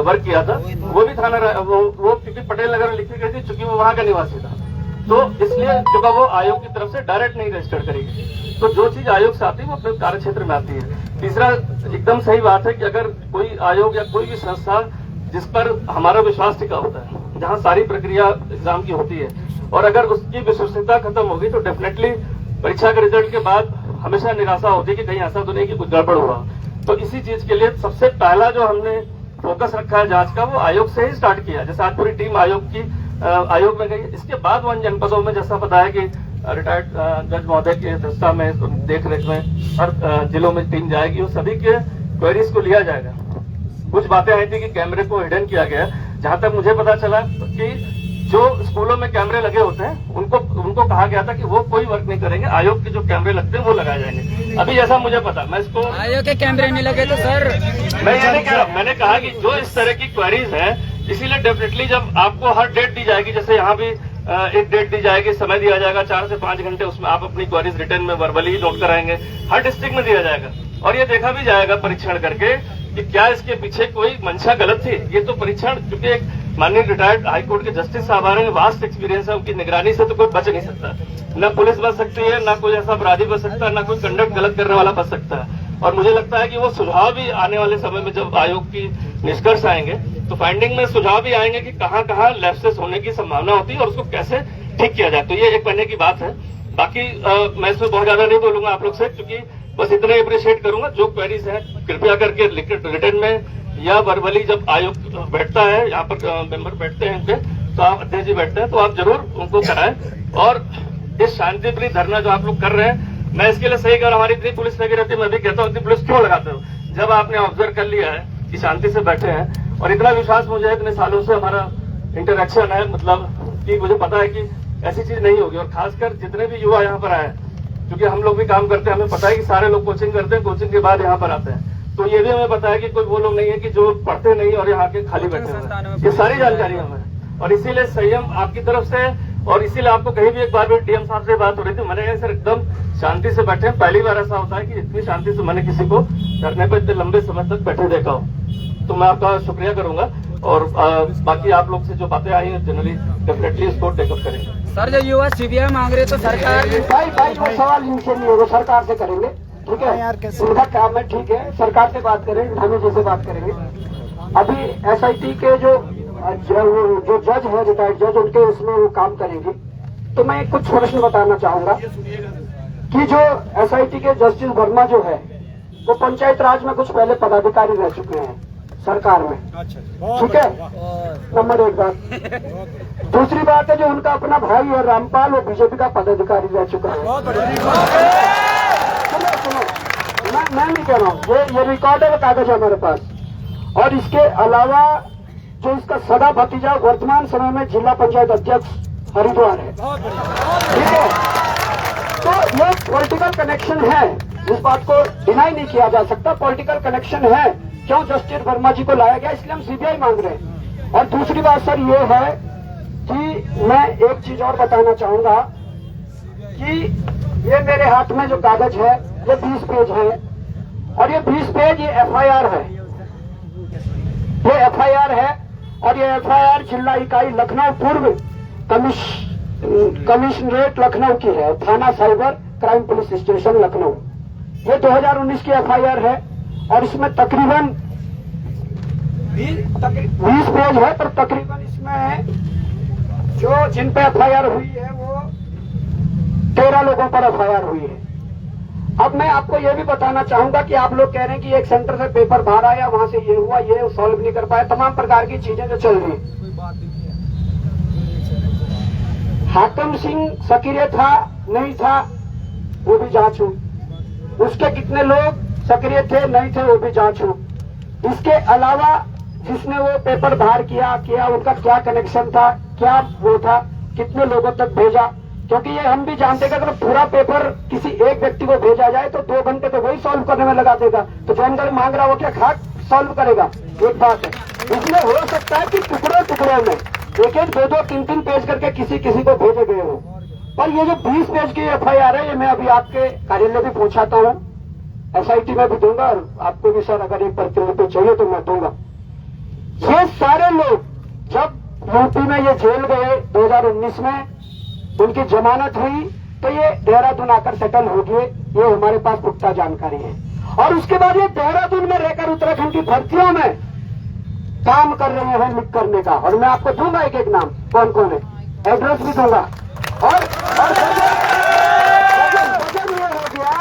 वर्क किया था, वो भी थाना वो क्योंकि पटेल नगर में लिखी गई थी, चूंकि वो वहां का निवासी था, तो इसलिए क्योंकि वो आयोग की तरफ से डायरेक्ट नहीं रजिस्टर करेगी। तो जो चीज आयोग से आती है वो अपने कार्य क्षेत्र में आती है। तीसरा, एकदम सही बात है कि अगर कोई आयोग या कोई भी संस्था जिस पर हमारा विश्वास टिका होता है, जहां सारी प्रक्रिया एग्जाम की होती है, और अगर उसकी विश्वसनीयता खत्म होगी तो डेफिनेटली परीक्षा के रिजल्ट के बाद हमेशा निराशा होती है कि कहीं ऐसा तो नहीं कि कुछ गड़बड़ हुआ। तो इसी चीज के लिए सबसे पहला जो हमने फोकस रखा है जांच का, वो आयोग से ही स्टार्ट किया। जैसे आज पूरी टीम आयोग में गई। इसके बाद 1 जनपदों में जैसा पता है कि रिटायर्ड जज महोदय की अध्यक्षता में, देख रेख में हर जिलों में टीम जाएगी और सभी के क्वेरीज को लिया जाएगा। कुछ बातें आई थी कि कैमरे को हिडन किया गया। जहां तक मुझे पता चला कि जो स्कूलों में कैमरे लगे होते हैं उनको कहा गया था कि वो कोई वर्क नहीं करेंगे, आयोग के जो कैमरे लगते हैं वो लगाए जाएंगे। अभी जैसा मुझे पता, मैं इसको आयोग के कैमरे नहीं लगे तो सर मैं ये नहीं कह रहा, मैंने कहा कि जो इस तरह की क्वेरीज है, इसीलिए डेफिनेटली जब आपको हर डेट दी जाएगी, जैसे यहाँ भी एक डेट दी जाएगी, समय दिया जाएगा 4 से 5 घंटे, उसमें आप अपनी क्वेरीज रिटर्न में वर्बली नोट कराएंगे, हर डिस्ट्रिक्ट में दिया जाएगा और ये देखा भी जाएगा परीक्षण करके कि क्या इसके पीछे कोई मंशा गलत थी। ये तो परीक्षण, क्योंकि एक माननीय रिटायर्ड हाईकोर्ट के जस्टिस साहब आ रहे हैं, वास्ट एक्सपीरियंस है, उनकी निगरानी से तो कोई बच नहीं सकता। न पुलिस बच सकती है, न कोई ऐसा अपराधी बच सकता है, न कोई कंडक्ट गलत करने वाला बच सकता है। और मुझे लगता है कि वो सुझाव भी आने वाले समय में जब आयोग की निष्कर्ष आएंगे तो फाइंडिंग में सुझाव भी आएंगे कि कहाँ कहाँ लैप्सेस होने की संभावना होती है और उसको कैसे ठीक किया जाए। तो ये एक महीने की बात है। बाकी मैं इसमें बहुत ज्यादा नहीं बोलूंगा आप लोग से, क्योंकि बस इतना अप्रिशिएट करूंगा, जो क्वेरीज है कृपया करके रिटर्न में या वर्बली जब आयोग बैठता है, यहाँ पर मेंबर बैठते हैं उनके, तो आप अध्यक्ष जी बैठते हैं, तो आप जरूर उनको कराएं। और इस शांतिप्रिय धरना जो आप लोग कर रहे हैं, मैं इसके लिए सही कर, हमारी इतनी पुलिस लगी रहती है, मैं भी कहता हूँ इतनी पुलिस क्यों लगाते हो, जब आपने ऑब्जर्व कर लिया है कि शांति से बैठे हैं। और इतना विश्वास मुझे है, इतने सालों से हमारा इंटरेक्शन है, मतलब कि मुझे पता है कि ऐसी चीज नहीं होगी। और खासकर जितने भी युवा यहाँ पर आए, क्योंकि हम लोग भी काम करते हैं, हमें पता है कि सारे लोग कोचिंग करते हैं, कोचिंग के बाद यहाँ पर आते हैं, तो ये भी हमें पता है कि कोई वो लोग नहीं है कि जो पढ़ते नहीं और यहाँ के खाली बैठे हैं। ये सारी जानकारी हमें, और इसीलिए संयम आपकी तरफ से, और इसीलिए आपको कहीं भी एक बार भी डीएम साहब से बात हो रही थी, मैंने कहा सर एकदम शांति से बैठे हैं। पहली बार ऐसा होता है कि इतनी शांति से मैंने किसी को धरने पर इतने लंबे समय तक बैठे देखा हो, तो मैं आपका शुक्रिया करूंगा। और बाकी आप लोग से जो बातें आई हैं जनरली डेफिनेटली इसको टेकअप करेंगे। सर जब युवा सीबीआई मांग रहे तो सरकार भाई वो सवाल इनसे नहीं है, वो सरकार से करेंगे, ठीक है, उनका काम है, ठीक है, सरकार से बात करें, हमें जैसे बात करेंगे। अभी एसआईटी के जो जज है, रिटायर्ड जज, उनके उसमें वो काम करेंगे। तो मैं कुछ प्रश्न बताना चाहूंगा कि जो एसआईटी के जस्टिस वर्मा जो है, वो पंचायत राज में कुछ पहले पदाधिकारी रह चुके हैं सरकार में, ठीक है, नंबर 1 बात। दूसरी बात है, जो उनका अपना भाई है रामपाल, वो बीजेपी का पदाधिकारी रह चुका है। सुनो, मैं नहीं कह रहा हूँ, ये रिकॉर्ड है, कागज है हमारे पास। और इसके अलावा जो इसका सगा भतीजा वर्तमान समय में जिला पंचायत अध्यक्ष हरिद्वार है, ठीक है। तो ये पॉलिटिकल कनेक्शन है, इस बात को डिनाई नहीं किया जा सकता, पॉलिटिकल कनेक्शन है। क्यों जस्टिस वर्मा जी को लाया गया, इसलिए हम सीबीआई मांग रहे हैं। और दूसरी बात सर ये है कि मैं एक चीज और बताना चाहूंगा कि ये मेरे हाथ में जो कागज है ये 20 पेज है और ये 20 पेज ये एफआईआर है, ये एफआईआर है और ये एफआईआर जिला इकाई लखनऊ पूर्व कमिश्नरेट लखनऊ की है, थाना cyber crime police station Lucknow. ये 2019 की एफआईआर है और इसमें तकरीबन 20 पेज है, पर तकरीबन इसमें जो जिन पे एफआईआर हुई है वो 13 लोगों पर एफआईआर हुई है। अब मैं आपको ये भी बताना चाहूंगा कि आप लोग कह रहे हैं कि एक सेंटर से पेपर बाहर आया, वहां से ये हुआ, ये सॉल्व नहीं कर पाया, तमाम प्रकार की चीजें जो चल रही। हाकिम सिंह सक्रिय था नहीं था वो भी जांच हो, उसके कितने लोग सक्रिय थे नहीं थे वो भी जांच हो। इसके अलावा जिसने वो पेपर बाहर किया उनका क्या कनेक्शन था, क्या वो था, कितने लोगों तक भेजा, क्योंकि ये हम भी जानते हैं कि अगर पूरा पेपर किसी एक व्यक्ति को भेजा जाए तो 2 घंटे तो वही सॉल्व करने में लगा देगा, तो जो अंदर मांग रहा वो क्या खाक सॉल्व करेगा। एक बात है, इसमें हो सकता है कि टुकड़ों टुकड़ों में 1-1, 2-2, 3-3 पेज करके किसी को भेजे गए हो, पर ये जो 20 पेज की एफआईआर है ये मैं अभी आपके कार्यालय भी पहुंचाता हूँ, एसआईटी में भी दूंगा और आपको भी सर अगर एक प्रतिलिपि चाहिए तो मैं दूंगा। ये सारे लोग जब यूपी में ये जेल गए 2019 में, उनकी जमानत हुई तो ये देहरादून आकर सेटल हो गए, ये हमारे पास पुख्ता जानकारी है। और उसके बाद ये देहरादून में रहकर उत्तराखंड की भर्तियों में काम कर रहे हैं लिख करने का, और मैं आपको दूंगा एक नाम कौन कौन है, एड्रेस भी दूंगा। और वजह ये हो गया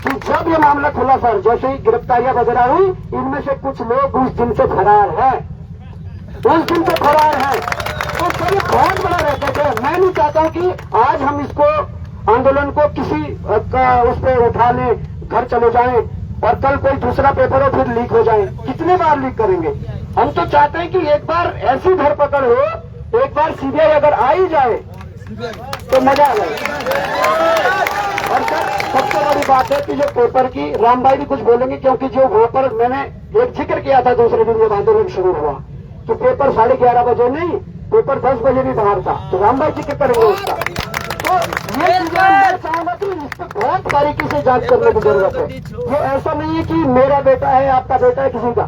कि जब ये मामला खुला सर, जैसे ही गिरफ्तारियां वगैरह हुई, इनमें से कुछ लोग उस दिन से फरार हैं, उस दिन से फरार हैं। तो सर ये बहुत बड़ा रहते थे। मैं नहीं चाहता हूं कि आज हम इसको आंदोलन को किसी उस पर उठा लें, घर चले जाएं और कल कोई दूसरा पेपर हो फिर लीक हो जाए। कितने बार लीक करेंगे? हम तो चाहते हैं कि एक बार ऐसी धरपकड़ हो, एक बार सीबीआई अगर आ ही जाए तो मजा आ जाए। और सर सबसे बड़ी बात है कि जो पेपर की, राम भाई भी कुछ बोलेंगे, क्योंकि जो वहां पर मैंने एक जिक्र किया था दूसरे दिन जब आंदोलन शुरू हुआ कि पेपर 11:30 बजे नहीं, पेपर 10 बजे भी बाहर था, तो राम भाई जिक्र करेंगे उसका। तो ये चीजें मैं चाहूंगा कि इस पर बहुत बारीकी से जांच करने की जरूरत है। ये ऐसा नहीं है कि मेरा बेटा है, आपका बेटा है, किसी का,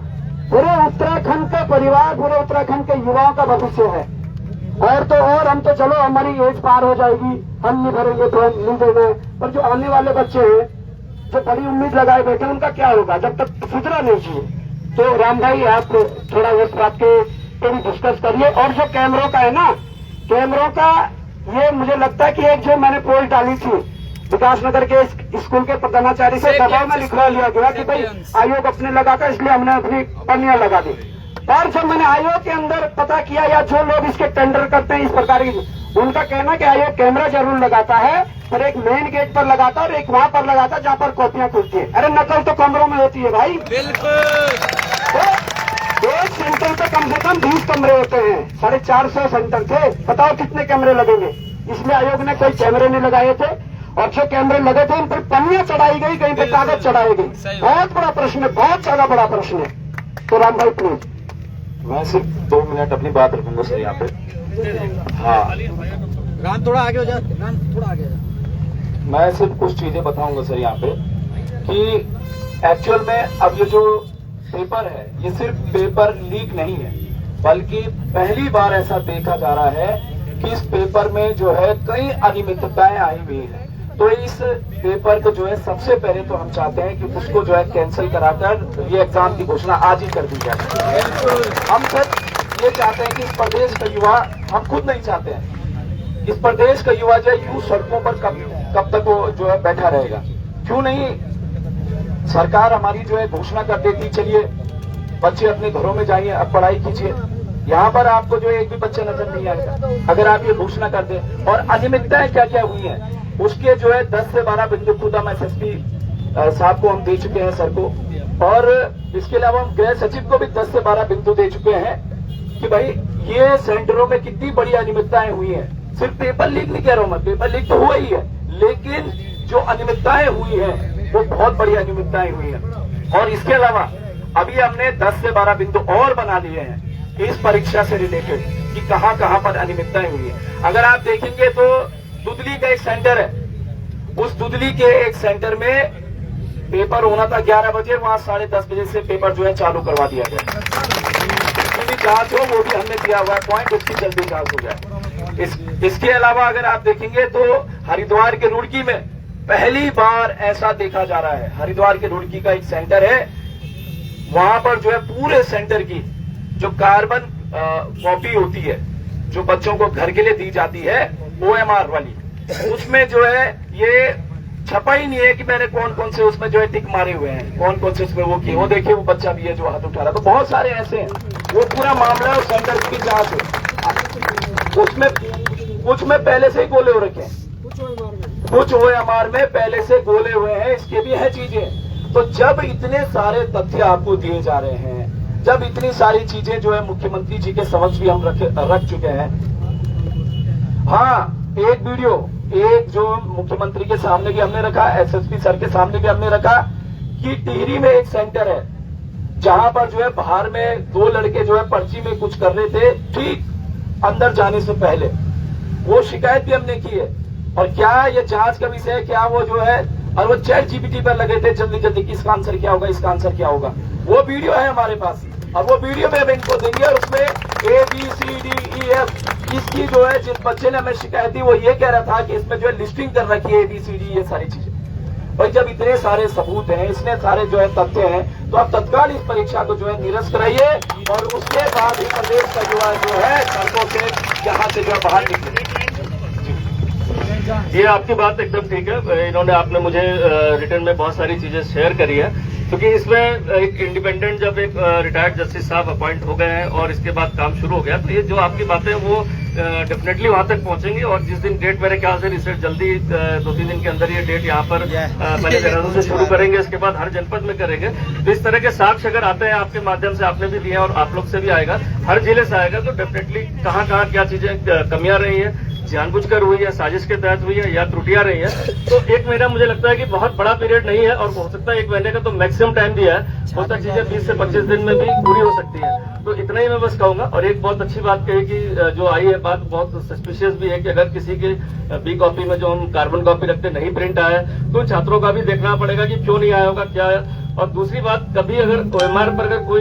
पूरे उत्तराखंड का परिवार, पूरे उत्तराखंड के युवाओं का भविष्य है। और तो और हम तो चलो हमारी एज पार हो जाएगी, हम नहीं भरेंगे तो हम नहीं देना है, पर जो आने वाले बच्चे हैं जो बड़ी उम्मीद लगाए बैठे, उनका क्या होगा जब तक सुधरा नहीं चाहिए। तो राम भाई आप थोड़ा इस बात के भी डिस्कस करिए। और जो कैमरों का है ना, कैमरों का ये मुझे लगता है कि एक जो मैंने पोस्ट डाली थी विकासनगर के स्कूल के प्रधानाचार्य से दबाव में लिखवा लिया गया कि भाई आयोग अपने लगा था, इसलिए हमने अपनी पन्नियां लगा दी। और जब मैंने आयोग के अंदर पता किया, या जो लोग इसके टेंडर करते हैं इस प्रकार की, उनका कहना कि आयोग कैमरा जरूर लगाता है, पर एक मेन गेट पर लगाता है और एक वहां पर लगाता है जहां पर कॉपियां खुलती है। अरे नकल तो कमरों में होती है भाई, बिल्कुल। एक सेंटर पे कम से कम 20 कमरे होते हैं, 450 सेंटर थे, बताओ कितने कैमरे लगेंगे। इसलिए आयोग ने कोई कैमरे नहीं लगाए थे, और जो कैमरे लगे थे उन पर पन्नियां चढ़ाई गई, कहीं पे कागज चढ़ाई गई। बहुत बड़ा प्रश्न है, बहुत ज्यादा बड़ा प्रश्न है। तो राम भाई प्लीज। मैं सिर्फ 2 मिनट अपनी बात रखूंगा सर यहाँ पे। हाँ राम थोड़ा आगे हो जा, राम थोड़ा आगे हो जा। मैं सिर्फ कुछ चीजें बताऊंगा सर यहाँ पे कि एक्चुअल में अब ये जो पेपर है ये सिर्फ पेपर लीक नहीं है, बल्कि पहली बार ऐसा देखा जा रहा है कि इस पेपर में जो है कई अनियमितताएं आई हुई है। तो इस पेपर को जो है सबसे पहले तो हम चाहते हैं कि उसको जो है कैंसिल कराकर ये एग्जाम की घोषणा आज ही कर दी जाए। हम सर ये चाहते हैं कि इस प्रदेश का युवा, हम खुद नहीं चाहते हैं इस प्रदेश का युवा जो है यूं सड़कों पर कब तक वो जो है बैठा रहेगा। क्यों नहीं सरकार हमारी जो है घोषणा कर देती, चलिए बच्चे अपने घरों में जाइए, अब पढ़ाई कीजिए, यहाँ पर आपको जो है एक भी बच्चा नजर नहीं आएगा अगर आप ये घोषणा कर दें। और अनियमितताएं क्या क्या हुई हैं उसके जो है 10 से 12 बिंदु खुद हम एसएसपी साहब को हम दे चुके हैं सर को, और इसके अलावा हम गृह सचिव को भी 10 से 12 बिंदु दे चुके हैं कि भाई ये सेंटरों में कितनी बड़ी अनियमितताएं हुई हैं। सिर्फ पेपर लीक नहीं कह रहा हूं मैं, पेपर लीक तो हुआ ही है, लेकिन जो अनियमितताएं हुई है वो बहुत बड़ी अनियमितताएं हुई है। और इसके अलावा अभी हमने 10 से 12 बिंदु और बना लिए हैं इस परीक्षा से रिलेटेड कि कहां कहां पर अनियमितताएं हुई है। अगर आप देखेंगे तो दुदली का एक सेंटर है, उस दुदली के एक सेंटर में पेपर होना था 11 बजे, वहां 10:30 बजे से पेपर जो है चालू करवा दिया गया। जिसकी भी जांच हो वो भी हमने दिया हुआ है पॉइंट, उसकी जल्दी जांच हो जाए। इसके अलावा अगर आप देखेंगे तो हरिद्वार के रुड़की में पहली बार ऐसा देखा जा रहा है। हरिद्वार के रुड़की का एक सेंटर है, वहां पर जो है पूरे सेंटर की जो कार्बन कॉपी होती है जो बच्चों को घर के लिए दी जाती है OMR वाली, उसमें जो है ये छपा ही नहीं है कि मैंने कौन कौन से उसमें जो है टिक मारे हुए हैं, कौन कौन से उसमें वो किए। वो देखिए वो बच्चा भी है जो हाथ उठा रहा, तो बहुत सारे ऐसे हैं। वो पूरा मामला उस सेंटर की जांच है। उसमें कुछ में पहले से ही गोले हो रखे हैं, कुछ OMR में पहले से गोले हुए हैं, इसके भी है चीजें। तो जब इतने सारे तथ्य आपको दिए जा रहे हैं, जब इतनी सारी चीजें जो है मुख्यमंत्री जी के समक्ष भी हम रख चुके हैं। हाँ, एक वीडियो एक जो मुख्यमंत्री के सामने भी हमने रखा, SSP सर के सामने भी हमने रखा कि टिहरी में एक सेंटर है जहां पर जो है बाहर में 2 लड़के जो है पर्ची में कुछ कर रहे थे ठीक अंदर जाने से पहले। वो शिकायत भी हमने की है। और क्या ये जांच का विषय है, क्या वो जो है, और वो ChatGPT पर लगे थे जल्दी जल्दी कि इसका आंसर क्या होगा, इसका आंसर क्या होगा। वो वीडियो है हमारे पास, अब वो वीडियो में हम इनको देंगे और उसमें ABCDEF इसकी जो है, जिस बच्चे ने हमें शिकायत दी वो ये कह रहा था कि इसमें जो है लिस्टिंग कर रखी है ABCD ये सारी चीजें। भाई जब इतने सारे सबूत हैं, इतने सारे जो है तथ्य हैं, तो आप तत्काल इस परीक्षा को जो है निरस्त कराइए और उसके बाद ही प्रदेश का युवा जो है सड़कों से यहाँ से जो है बाहर निकले। ये आपकी बात एकदम ठीक है। इन्होंने आपने मुझे रिटर्न में बहुत सारी चीजें शेयर करी है, क्योंकि इसमें एक इंडिपेंडेंट जब एक रिटायर्ड जस्टिस साहब अपॉइंट हो गए हैं और इसके बाद काम शुरू हो गया, तो ये जो आपकी बातें वो डेफिनेटली वहां तक पहुंचेंगी। और जिस दिन डेट मेरे ख्याल से रिसर्च जल्दी 2-3 दिन के अंदर ये डेट यहाँ पर पहले देहरादून से शुरू करेंगे, इसके बाद हर जनपद में करेंगे। तो इस तरह के साक्ष्य अगर आते हैं आपके माध्यम से, आपने भी दिया और आप लोग से भी आएगा, हर जिले से आएगा, तो डेफिनेटली कहाँ कहाँ क्या चीजें कमियां रही है, जानबूझकर हुई है, साजिश के तहत हुई है या त्रुटियां रही है। तो 1 महीना मुझे लगता है कि बहुत बड़ा पीरियड नहीं है, और हो सकता है 1 महीने का तो मैक्सिमम टाइम दिया है, हो सकता है चीजें 20 से 25 दिन में भी पूरी हो सकती है। तो इतना ही मैं बस कहूंगा। और एक बहुत अच्छी बात कही कि जो आई है बात बहुत सस्पिशियस भी है कि अगर किसी की B कॉपी में जो हम कार्बन कॉपी रखते नहीं प्रिंट आया है, तो छात्रों का भी देखना पड़ेगा कि क्यों नहीं आया होगा, क्या है। और दूसरी बात, कभी अगर OMR पर अगर कोई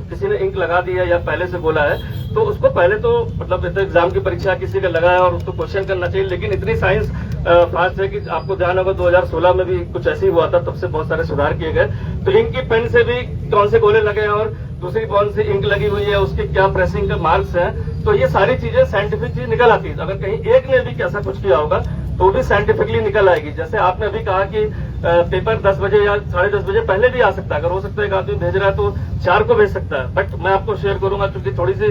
किसी ने इंक लगा दी है या पहले से बोला है, तो उसको पहले तो मतलब एग्जाम की परीक्षा किसी का लगा है और उसको क्वेश्चन करना चाहिए। लेकिन इतनी साइंस फास्ट है कि आपको ध्यान होगा 2016 में भी कुछ ऐसे ही हुआ था, तब से बहुत सारे सुधार किए गए। तो इंक की पेन से भी कौन से गोले लगे हैं और दूसरी कौन सी इंक लगी हुई है, उसके क्या प्रेसिंग के मार्क्स हैं, तो ये सारी चीजें साइंटिफिक चीज निकल आती है। अगर कहीं एक ने भी ऐसा कुछ किया होगा तो भी साइंटिफिकली निकल आएगी। जैसे आपने अभी कहा कि पेपर 10 बजे या 10:30 बजे पहले भी आ सकता है, अगर हो सकता है एक आदमी भेज रहा है तो 4 को भेज सकता है। बट मैं आपको शेयर करूंगा, क्योंकि थोड़ी सी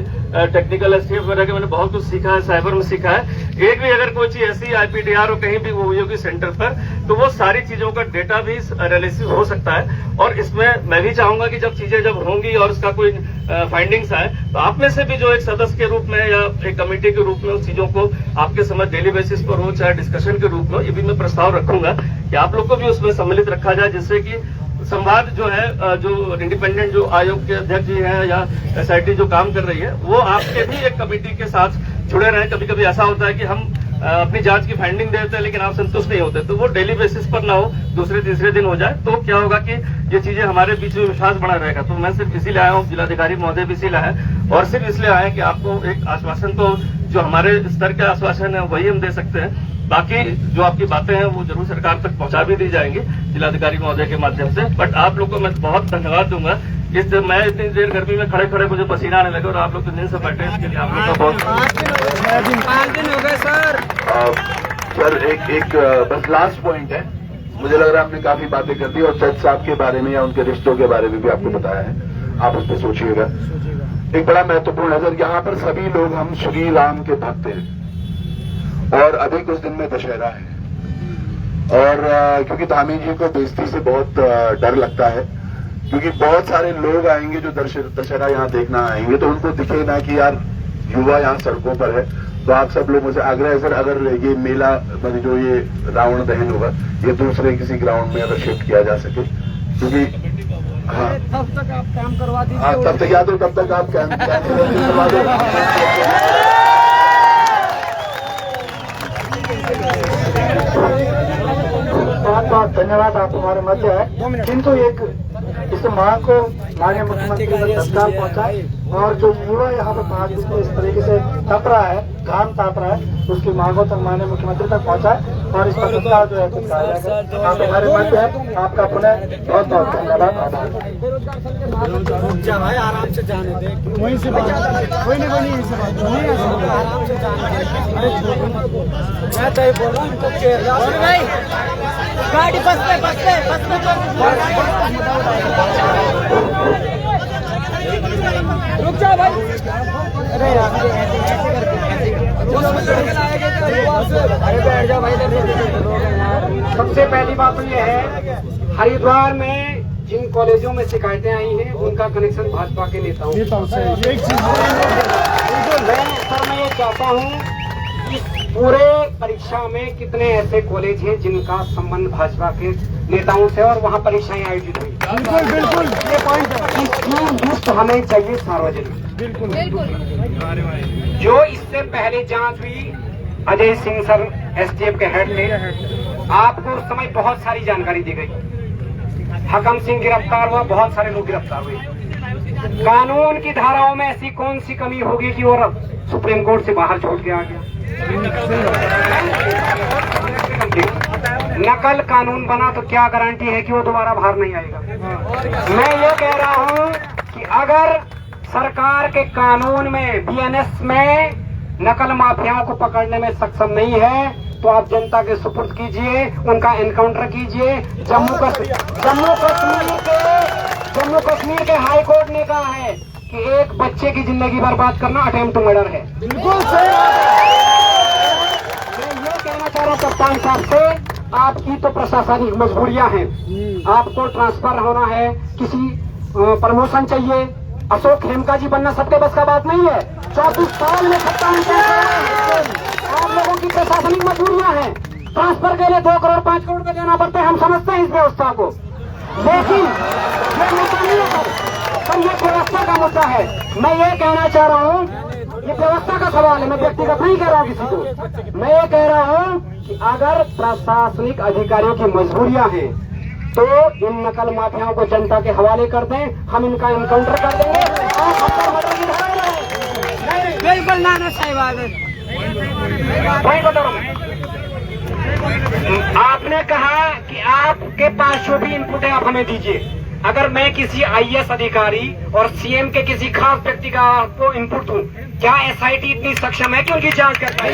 टेक्निकल एस्टेट वगैरह के मैंने बहुत कुछ सीखा है, साइबर में सीखा है। एक भी अगर कोई चीज ऐसी IPDR हो कहीं भी वो हुई होगी सेंटर पर, तो वो सारी चीजों का डेटा भी एनालिसिस हो सकता है। और इसमें मैं भी चाहूंगा कि जब चीजें जब होंगी और उसका कोई फाइंडिंग्स आए, तो आप में से भी जो एक सदस्य के रूप में या एक कमेटी के रूप में उस चीजों को आपके समझ डेली बेसिस पर हो, चाहे डिस्कशन के रूप में, ये भी मैं प्रस्ताव रखूंगा कि आप लोग को भी उसमें सम्मिलित रखा जाए, जिससे कि संवाद जो है, जो इंडिपेंडेंट जो आयोग के अध्यक्ष जी हैं या SIT जो काम कर रही है, वो आपके भी एक कमेटी के साथ जुड़े रहे। कभी कभी ऐसा होता है कि हम अपनी जांच की फाइंडिंग देते हैं लेकिन आप संतुष्ट नहीं होते, तो वो डेली बेसिस पर ना हो, दूसरे तीसरे दिन हो जाए, तो क्या होगा कि ये चीजें हमारे बीच में विश्वास बना रहेगा। तो मैं सिर्फ इसीलिए आया हूँ, जिलाधिकारी महोदय भी इसीलिए आए, और सिर्फ इसलिए आए कि आपको एक आश्वासन, तो जो हमारे स्तर के आश्वासन है वही हम दे सकते हैं। बाकी जो आपकी बातें हैं वो जरूर सरकार तक पहुंचा भी दी जाएंगी जिलाधिकारी महोदय के माध्यम से। बट आप लोग को मैं बहुत धन्यवाद दूंगा। मैं इतनी देर गर्मी में खड़े खड़े मुझे पसीना आने लगे और आप लोग तो दिन से बैठे, इसके लिए आप लोग का बहुत 5 दिन हो गए सर। सर एक बस लास्ट पॉइंट है, मुझे लग रहा है आपने काफी बातें कर दी और जज साहब के बारे में या उनके रिश्तों के बारे में भी आपको बताया है, आप उस पर सोचिएगा। एक बड़ा महत्वपूर्ण है सर, यहाँ पर सभी लोग हम श्री राम के भक्त हैं और अभी कुछ दिन में दशहरा है, और क्योंकि धामी जी को बेइज्जती से बहुत डर लगता है, क्योंकि बहुत सारे लोग आएंगे जो दशहरा यहाँ देखना आएंगे, तो उनको दिखे ना कि यार युवा यहाँ सड़कों पर है। तो आप सब लोगों से आग्रह है सर, अगर ये मेला मतलब जो ये रावण दहन होगा ये दूसरे किसी ग्राउंड में अगर शिफ्ट किया जा सके, क्योंकि हाँ तब तक आप काम करवा दीजिए। हाँ तब तक याद हो, तब तक आप काम करवा दो। बहुत बहुत धन्यवाद, आप हमारे मध्य है। किंतु एक इस मांग को माननीय मुख्यमंत्री ने तत्काल पहुंचाए और जो युवा यहाँ पर 5 दिन में इस तरीके से तप रहा है, घाम ताप रहा है, उसकी मांगों तक माननीय मुख्यमंत्री तक पहुंचाए और इस पर तत्काल जो है कुछ कहा जाए। आप हमारे मध्य है, आपका पुनः बहुत बहुत धन्यवाद, आभार। आराम से जाने दे, वहीं से कोई नहीं बनी से आराम से जाने दे। मैं तो बोल रहा हूँ भाई, गाड़ी बस रुक जाओ भाई। अरे बैठ जाओ भाई। सबसे पहली बात तो ये है, हरिद्वार में जिन कॉलेजों में शिकायतें आई हैं उनका कनेक्शन भाजपा के नेताओं से। मैं ये चाहता हूँ इस पूरे परीक्षा में कितने ऐसे कॉलेज हैं जिनका संबंध भाजपा के नेताओं से और वहाँ परीक्षाएं आयोजित हुई। बिल्कुल ये पॉइंट है। इसकी लिस्ट हमें चाहिए सार्वजनिक। बिल्कुल जो इससे पहले जांच हुई, अजय सिंह सर एसटीएफ के हेड ने, आपको उस समय बहुत सारी जानकारी दी गई। हकम सिंह गिरफ्तार हुआ, बहुत सारे लोग गिरफ्तार हुए। कानून की धाराओं में ऐसी कौन सी कमी होगी कि वो सुप्रीम कोर्ट से बाहर छोड़ के आ गया? नकल कानून बना तो क्या गारंटी है कि वो दोबारा बाहर नहीं आएगा? मैं ये कह रहा हूँ कि अगर सरकार के कानून में, बीएनएस में नकल माफियाओं को पकड़ने में सक्षम नहीं है तो आप जनता के सुपुर्द कीजिए, उनका एनकाउंटर कीजिए। जम्मू कश्मीर के हाई कोर्ट ने कहा है कि एक बच्चे की जिंदगी बर्बाद करना अटेम्प्ट टू मर्डर है। बिल्कुल सही। मैं ये कहना चाह रहा हूँ कप्तान साहब से, आपकी तो प्रशासनिक मजबूरियां हैं, आपको ट्रांसफर होना है, किसी प्रमोशन चाहिए। अशोक खेमका जी बनना सबके बस का बात नहीं है। 34 साल में कप्तान आप लोगों की प्रशासनिक मजबूरियां हैं। ट्रांसफर के लिए 2 करोड़ 5 करोड़ का देना पड़ता है, हम समझते हैं इस व्यवस्था को, लेकिन ये मुद्दा नहीं है सर, ये व्यवस्था का मुद्दा है। मैं ये कहना चाह रहा हूँ, ये व्यवस्था का सवाल है, मैं व्यक्तिगत नहीं कह रहा हूँ किसी को। मैं ये कह रहा हूँ कि अगर प्रशासनिक अधिकारियों की मजबूरियां हैं तो इन नकल माफियाओं को जनता के हवाले कर दें, हम इनका एनकाउंटर कर देंगे और हम पर मर्डर की धारा लगाएंगे। बिल्कुल नाना साहिब। वही बता रहा हूं। आपने कहा कि आपके पास जो भी इनपुट है आप हमें दीजिए। अगर मैं किसी आईएएस अधिकारी और सीएम के किसी खास व्यक्ति का आपको इनपुट दूं, क्या एसआईटी इतनी सक्षम है कि उनकी जांच कर पाए?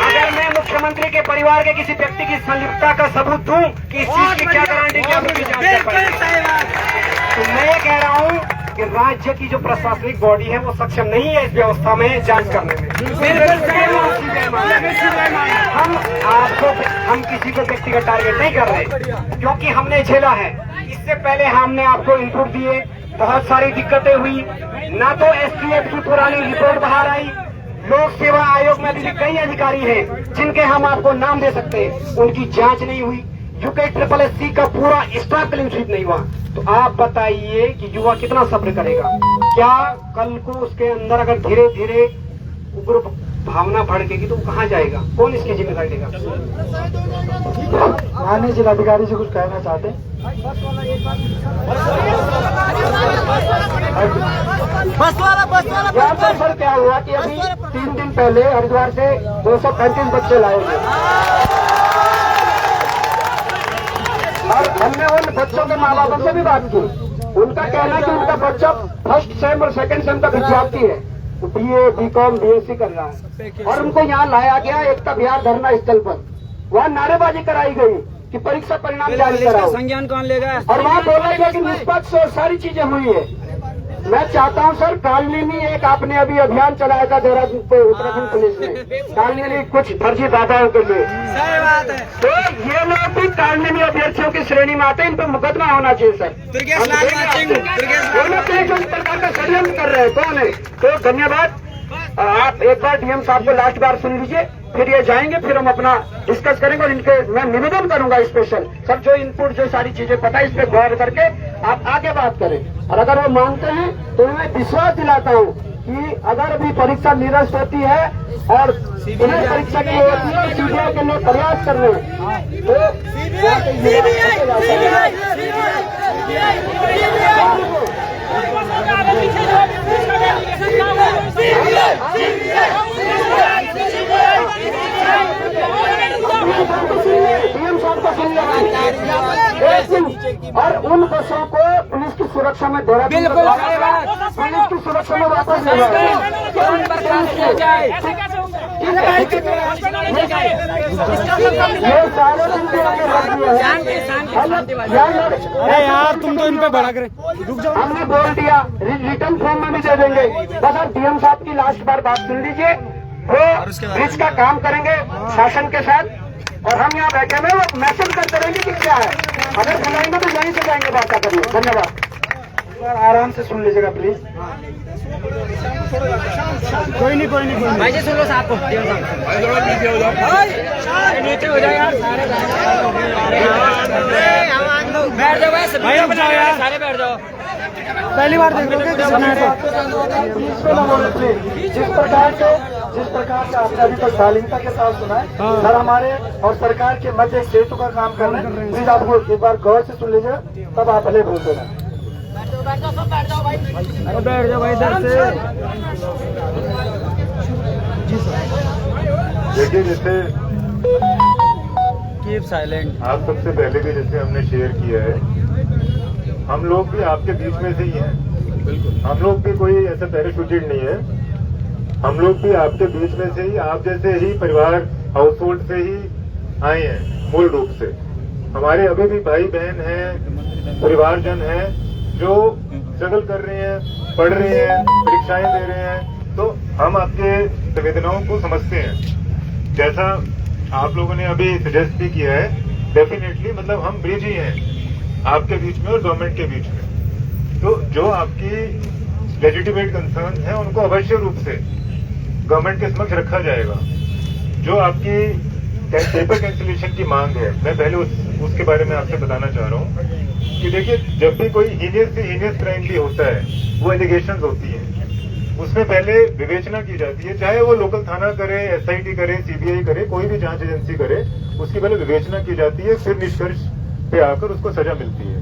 अगर मैं मुख्यमंत्री के परिवार के किसी व्यक्ति की संलिप्तता का सबूत दूं कि इस चीज की क्या गारंटी कि आप उनकी जांच कर पाएंगे? तो मैं ये कह रहा हूं कि राज्य की जो प्रशासनिक बॉडी है वो सक्षम नहीं है इस व्यवस्था में जांच करने में। हम किसी को व्यक्तिगत टारगेट नहीं कर रहे, क्योंकि हमने झेला है। इससे पहले हमने आपको इनपुट दिए, बहुत सारी दिक्कतें हुई, ना तो एसटीएफ की पुरानी रिपोर्ट बाहर आई। लोक सेवा आयोग में भी कई अधिकारी हैं जिनके हम आपको नाम दे सकते हैं, उनकी जांच नहीं हुई। UKSSC का पूरा स्टाफ क्लीन स्वीप नहीं हुआ। तो आप बताइए कि युवा कितना सब्र करेगा? क्या कल को उसके अंदर अगर धीरे धीरे उग्र भावना भड़केगी तो कहाँ जाएगा? कौन इसकी जिम्मेदारी लेगा? माननीय जिलाधिकारी जी कुछ कहना चाहते हैं? यहाँ पर सर क्या हुआ कि अभी 3 दिन पहले हरिद्वार से 235 बच्चे लाए गए और हमने उन बच्चों के माँ बापों से भी बात की। उनका कहना है कि उनका बच्चा फर्स्ट सेम और सेकंड सेम का विद्यार्थी है, BA, BCom, BSc कर रहा है और उनको यहाँ लाया गया एकता बिहार धरना स्थल पर। वहाँ नारेबाजी कराई गई कि परीक्षा परिणाम जारी कराओ, संज्ञान कौन लेगा? और वहाँ बोला गया कि निष्पक्ष और सारी चीजें हुई है। मैं चाहता हूं सर, कॉलोनी में एक आपने अभी अभियान चलाया था देहरादून पे उत्तराखंड पुलिस ने, कॉलोनी में कुछ फर्जी दादाओं के लिए। सही बात है। तो ये लोग भी कॉलोनी में अभ्यर्थियों की श्रेणी में आते हैं, इन पर मुकदमा होना चाहिए सर। जो इस प्रकार का षड्यंत्र कर रहे हैं कौन है? तो धन्यवाद। आप एक बार डीएम साहब को लास्ट बार सुन लीजिए, फिर ये जाएंगे, फिर हम अपना डिस्कस करेंगे। और इनके मैं निवेदन करूंगा स्पेशल, सब जो इनपुट जो सारी चीजें पता है इस पे गौर करके आप आगे बात करें। और अगर वो मानते हैं तो मैं विश्वास दिलाता हूं कि अगर अभी परीक्षा निरस्त होती है और पुनः परीक्षा के लिए होती है, सीबीआई के लिए प्रयास कर रहे हैं तो डीएम साहब को सुन और उन बसों को पुलिस की सुरक्षा में देहरादून पुलिस की सुरक्षा में वापस ले ये सारे दिन के आगे रख दिया है यार, तुम तो इन पे बड़ा करे, रुक जाओ। हमने बोल दिया, रिटर्न फॉर्म में भी दे देंगे। बस आप डीएम साहब की लास्ट बार बात सुन लीजिए, वो ब्रिज का काम करेंगे शासन के साथ और हम यहाँ बैठे हुए वो मैसेज करते रहेंगे कि क्या है। अगर बुलाएंगे तो यहीं से जाएंगे बात करने। धन्यवाद। आराम से सुन लीजिएगा प्लीज। कोई नहीं भाई जी, सुन लो साहब को। नीचे हो जाओ यार, सारे बैठ जाओ यार, सारे बैठ जाओ। पहली बार देख लोगे जिस प्रकार से आपने अभी तक शालीनता के साथ सुना है सर, हमारे और सरकार के मध्य एक सेतु का काम कर रहे हैं। प्लीज आपको एक बार गौर से सुन लीजिए, तब आप भले बोलते हैं। बैठ जाओ भाई इधर से। देखिए, जैसे कीप साइलेंट। आप सबसे पहले भी जैसे हमने शेयर किया है, हम लोग भी आपके बीच में से ही हैं। हम लोग भी कोई ऐसा पैराशूटेड नहीं है। हम लोग भी आपके बीच में से ही, आप जैसे ही परिवार हाउस होल्ड से ही आए हैं मूल रूप से। हमारे अभी भी भाई बहन हैं, परिवारजन हैं जो स्ट्रगल कर रहे हैं, पढ़ रहे हैं, परीक्षाएं दे रहे हैं। तो हम आपके संवेदनाओं को समझते हैं। जैसा आप लोगों ने अभी सजेस्ट भी किया है, डेफिनेटली मतलब हम ब्रिज ही हैं आपके बीच में और गवर्नमेंट के बीच में। तो जो आपकी लेजिटिमेट कंसर्न है उनको अवश्य रूप से गवर्नमेंट के समक्ष रखा जाएगा। जो आपकी पेपर कैंसिलेशन की मांग है, मैं पहले उसके बारे में आपसे बताना चाह रहा हूँ कि देखिए, जब भी कोई हीनियस से हीनियस क्राइम भी होता है, वो एलिगेशंस होती हैं, उसमें पहले विवेचना की जाती है। चाहे वो लोकल थाना करे, एसआईटी करे, सीबीआई करे, कोई भी जांच एजेंसी करे, उसकी पहले विवेचना की जाती है, फिर निष्कर्ष पे आकर उसको सजा मिलती है।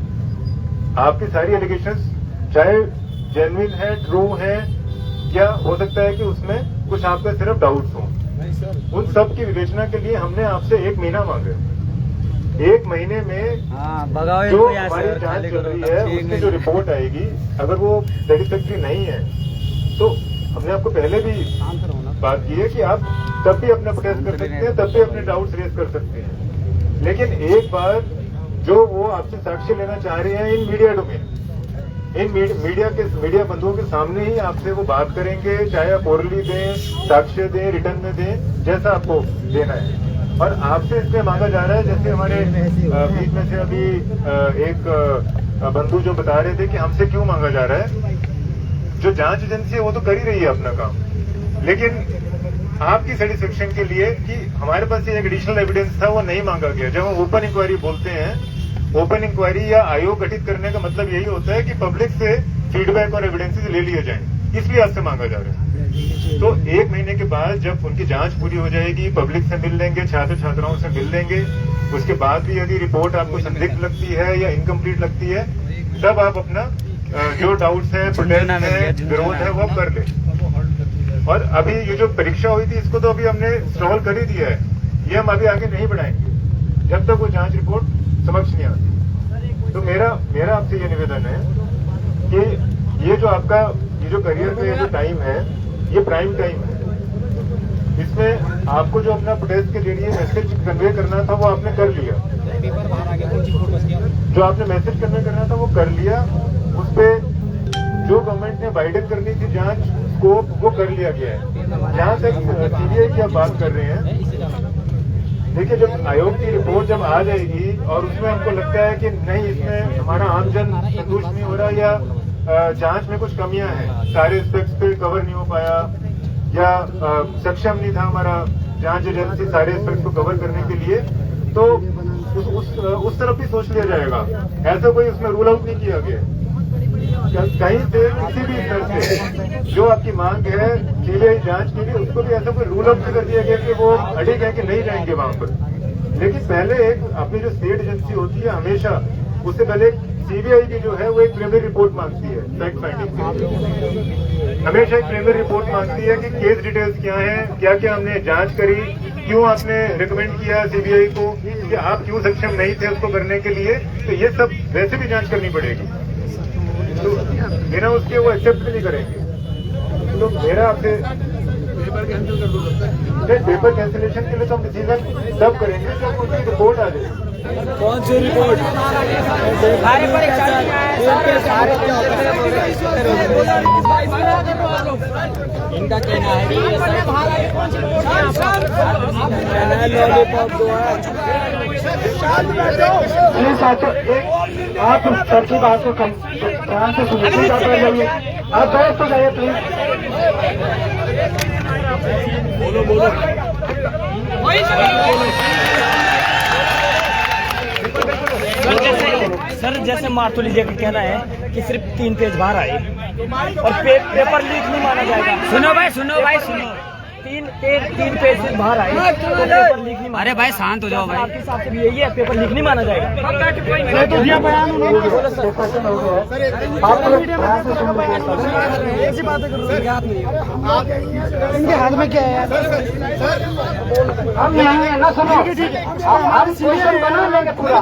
आपकी सारी एलिगेशंस चाहे जेन्युइन है, ट्रू है, या हो सकता है कि उसमें कुछ आपका सिर्फ डाउट्स हो, उन सब की विवेचना के लिए हमने आपसे 1 महीना मांगे। 1 महीने में जो हमारी जांच चल रही है, उसकी जो रिपोर्ट आएगी, अगर वो सेटिस्फैक्ट्री नहीं है तो हमने आपको पहले भी बात की है कि आप तब भी अपना प्रोटेस्ट कर सकते हैं, तब भी अपने डाउट्स रेज कर सकते हैं। लेकिन एक बार जो वो आपसे साक्ष्य लेना चाह रहे हैं इन मीडिया डोमेन, इन मीडिया बंधुओं के सामने ही आपसे वो बात करेंगे, चाहे आप ओरली दें, साक्ष्य दें, रिटर्न में दें, जैसा आपको देना है। और आपसे इसमें मांगा जा रहा है, जैसे हमारे बीच में से अभी एक बंधु जो बता रहे थे कि हमसे क्यों मांगा जा रहा है। जो जांच एजेंसी है वो तो कर ही रही है अपना काम, लेकिन आपकी सेटिस्फेक्शन के लिए कि हमारे पास एक एडिशनल एविडेंस था, वो नहीं मांगा गया। जब हम ओपन इंक्वायरी बोलते हैं, ओपन इंक्वायरी या आयोग गठित करने का मतलब यही होता है कि पब्लिक से फीडबैक और एविडेंसेस ले लिए जाएं, इसलिए आपसे मांगा जा रहा है। तो 1 महीने के बाद जब उनकी जांच पूरी हो जाएगी, पब्लिक से मिल लेंगे, छात्र छात्राओं से मिल लेंगे, उसके बाद भी यदि रिपोर्ट आपको संदिग्ध लगती है या इनकम्प्लीट लगती है, तब आप अपना जो डाउट्स है, प्रोटेस्ट है, विरोध है, वो कर ले। और अभी ये जो परीक्षा हुई थी, इसको तो अभी हमने स्टॉल कर ही दिया है, ये हम अभी आगे नहीं बढ़ाएंगे जब तक वो जांच रिपोर्ट समक्ष नहीं आती। तो मेरा आपसे ये निवेदन है कि ये जो आपका ये जो करियर का ये जो टाइम है, ये प्राइम टाइम है। इसमें आपको जो अपना प्रोटेस्ट के जरिए मैसेज कन्वे करना था, वो आपने कर लिया। जो आपने मैसेज कन्वे करना था वो कर लिया। उस पे जो गवर्नमेंट ने वाइडन करनी थी जांच स्कोप, वो कर लिया गया है। जहां तक सीबीआई की आप बात कर रहे हैं, देखिए, जब आयोग की रिपोर्ट जब आ जाएगी और उसमें हमको लगता है कि नहीं, इसमें हमारा आमजन संतुष्ट नहीं हो रहा, या जांच में कुछ कमियां हैं, सारे एस्पेक्ट्स पे कवर नहीं हो पाया, या सक्षम नहीं था हमारा जांच एजेंसी सारे एस्पेक्ट्स को कवर करने के लिए, तो उस तरफ भी सोच लिया जाएगा। ऐसा कोई उसमें रूल आउट नहीं किया गया। कहीं से किसी भी स्तर से जो आपकी मांग है सीबीआई जांच के लिए, उसको भी ऐसा कोई रूल आउट कर दिया गया कि वो अड़िग है कि नहीं जाएंगे वहां पर। लेकिन पहले एक अपनी जो स्टेट एजेंसी होती है हमेशा उससे पहले सीबीआई की जो है वो एक प्रीलिमिनरी रिपोर्ट मांगती है फैक्ट फाइंडिंग के, हमेशा एक प्रीलिमिनरी रिपोर्ट मांगती है कि केस डिटेल्स क्या हैं, क्या क्या हमने जांच करी, क्यों आपने रिकमेंड किया सीबीआई को कि आप क्यों सक्षम नहीं थे उसको करने के लिए, तो ये सब वैसे भी जांच करनी पड़ेगी, तो बिना उसके वो एक्सेप्ट भी नहीं करेंगे। तो मेरा आपसे पेपर कैंसिलेशन के लिए तो हम डिसीजन तब करेंगे जब उनकी रिपोर्ट आ जाएगी। कौन सी रिपोर्ट? इनका कहना है आप सर की बात को ध्यान से सुनिए, आप दोस्त तो जाइए प्लीज। बोलो सर जैसे मातुली जी का कहना है कि सिर्फ 3 पेज बाहर आए और पेपर लीक नहीं माना जाएगा। सुनो भाई सुनो 3 पेज से बाहर आए तो पेपर लीक नहीं। अरे भाई शांत हो जाओ भाई, आपके हिसाब से भी यही है, पेपर लीक नहीं माना जाएगा। तो दिया बयान उन्होंने, इनके हाथ में क्या है? हम नहीं है ना, सुनो हम क्वेश्चन बना लेंगे पूरा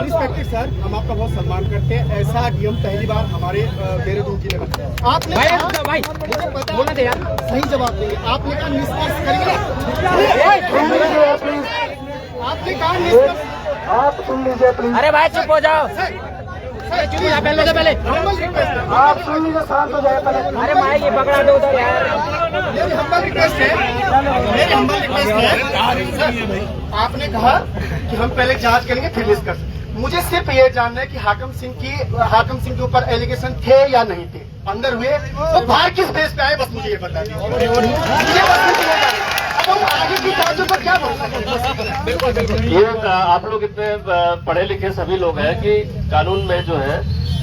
रिस्पेक्टेड सर, हम आपका बहुत सम्मान करते हैं। ऐसा डीएम पहली बार हमारे देहरादून जिले में आपने भाई बोला दे यार, सही जवाब देंगे। आपने कहा निष्कर्ष करेंगे, आपने कहा निष्कर्ष, आप सुन लीजिए प्लीज। अरे भाई चुप हो जाओ, पहले आप सुन लीजिए, शांत हो जाए पहले। अरे भाई ये पकड़ा दो उधर यार। मेरी हम्बल रिक्वेस्ट है, आपने कहा कि हम पहले जांच करेंगे फिर निष्कर्ष। मुझे सिर्फ ये जानना है कि हाकिम सिंह के ऊपर एलिगेशन थे या नहीं थे, अंदर हुए तो बाहर किस बेस पे आए, बस मुझे ये बता दीजिए। अब हम आगे की जांचों पर क्या बोल सकते हैं? ये आप लोग इतने पढ़े लिखे सभी लोग हैं कि कानून में जो है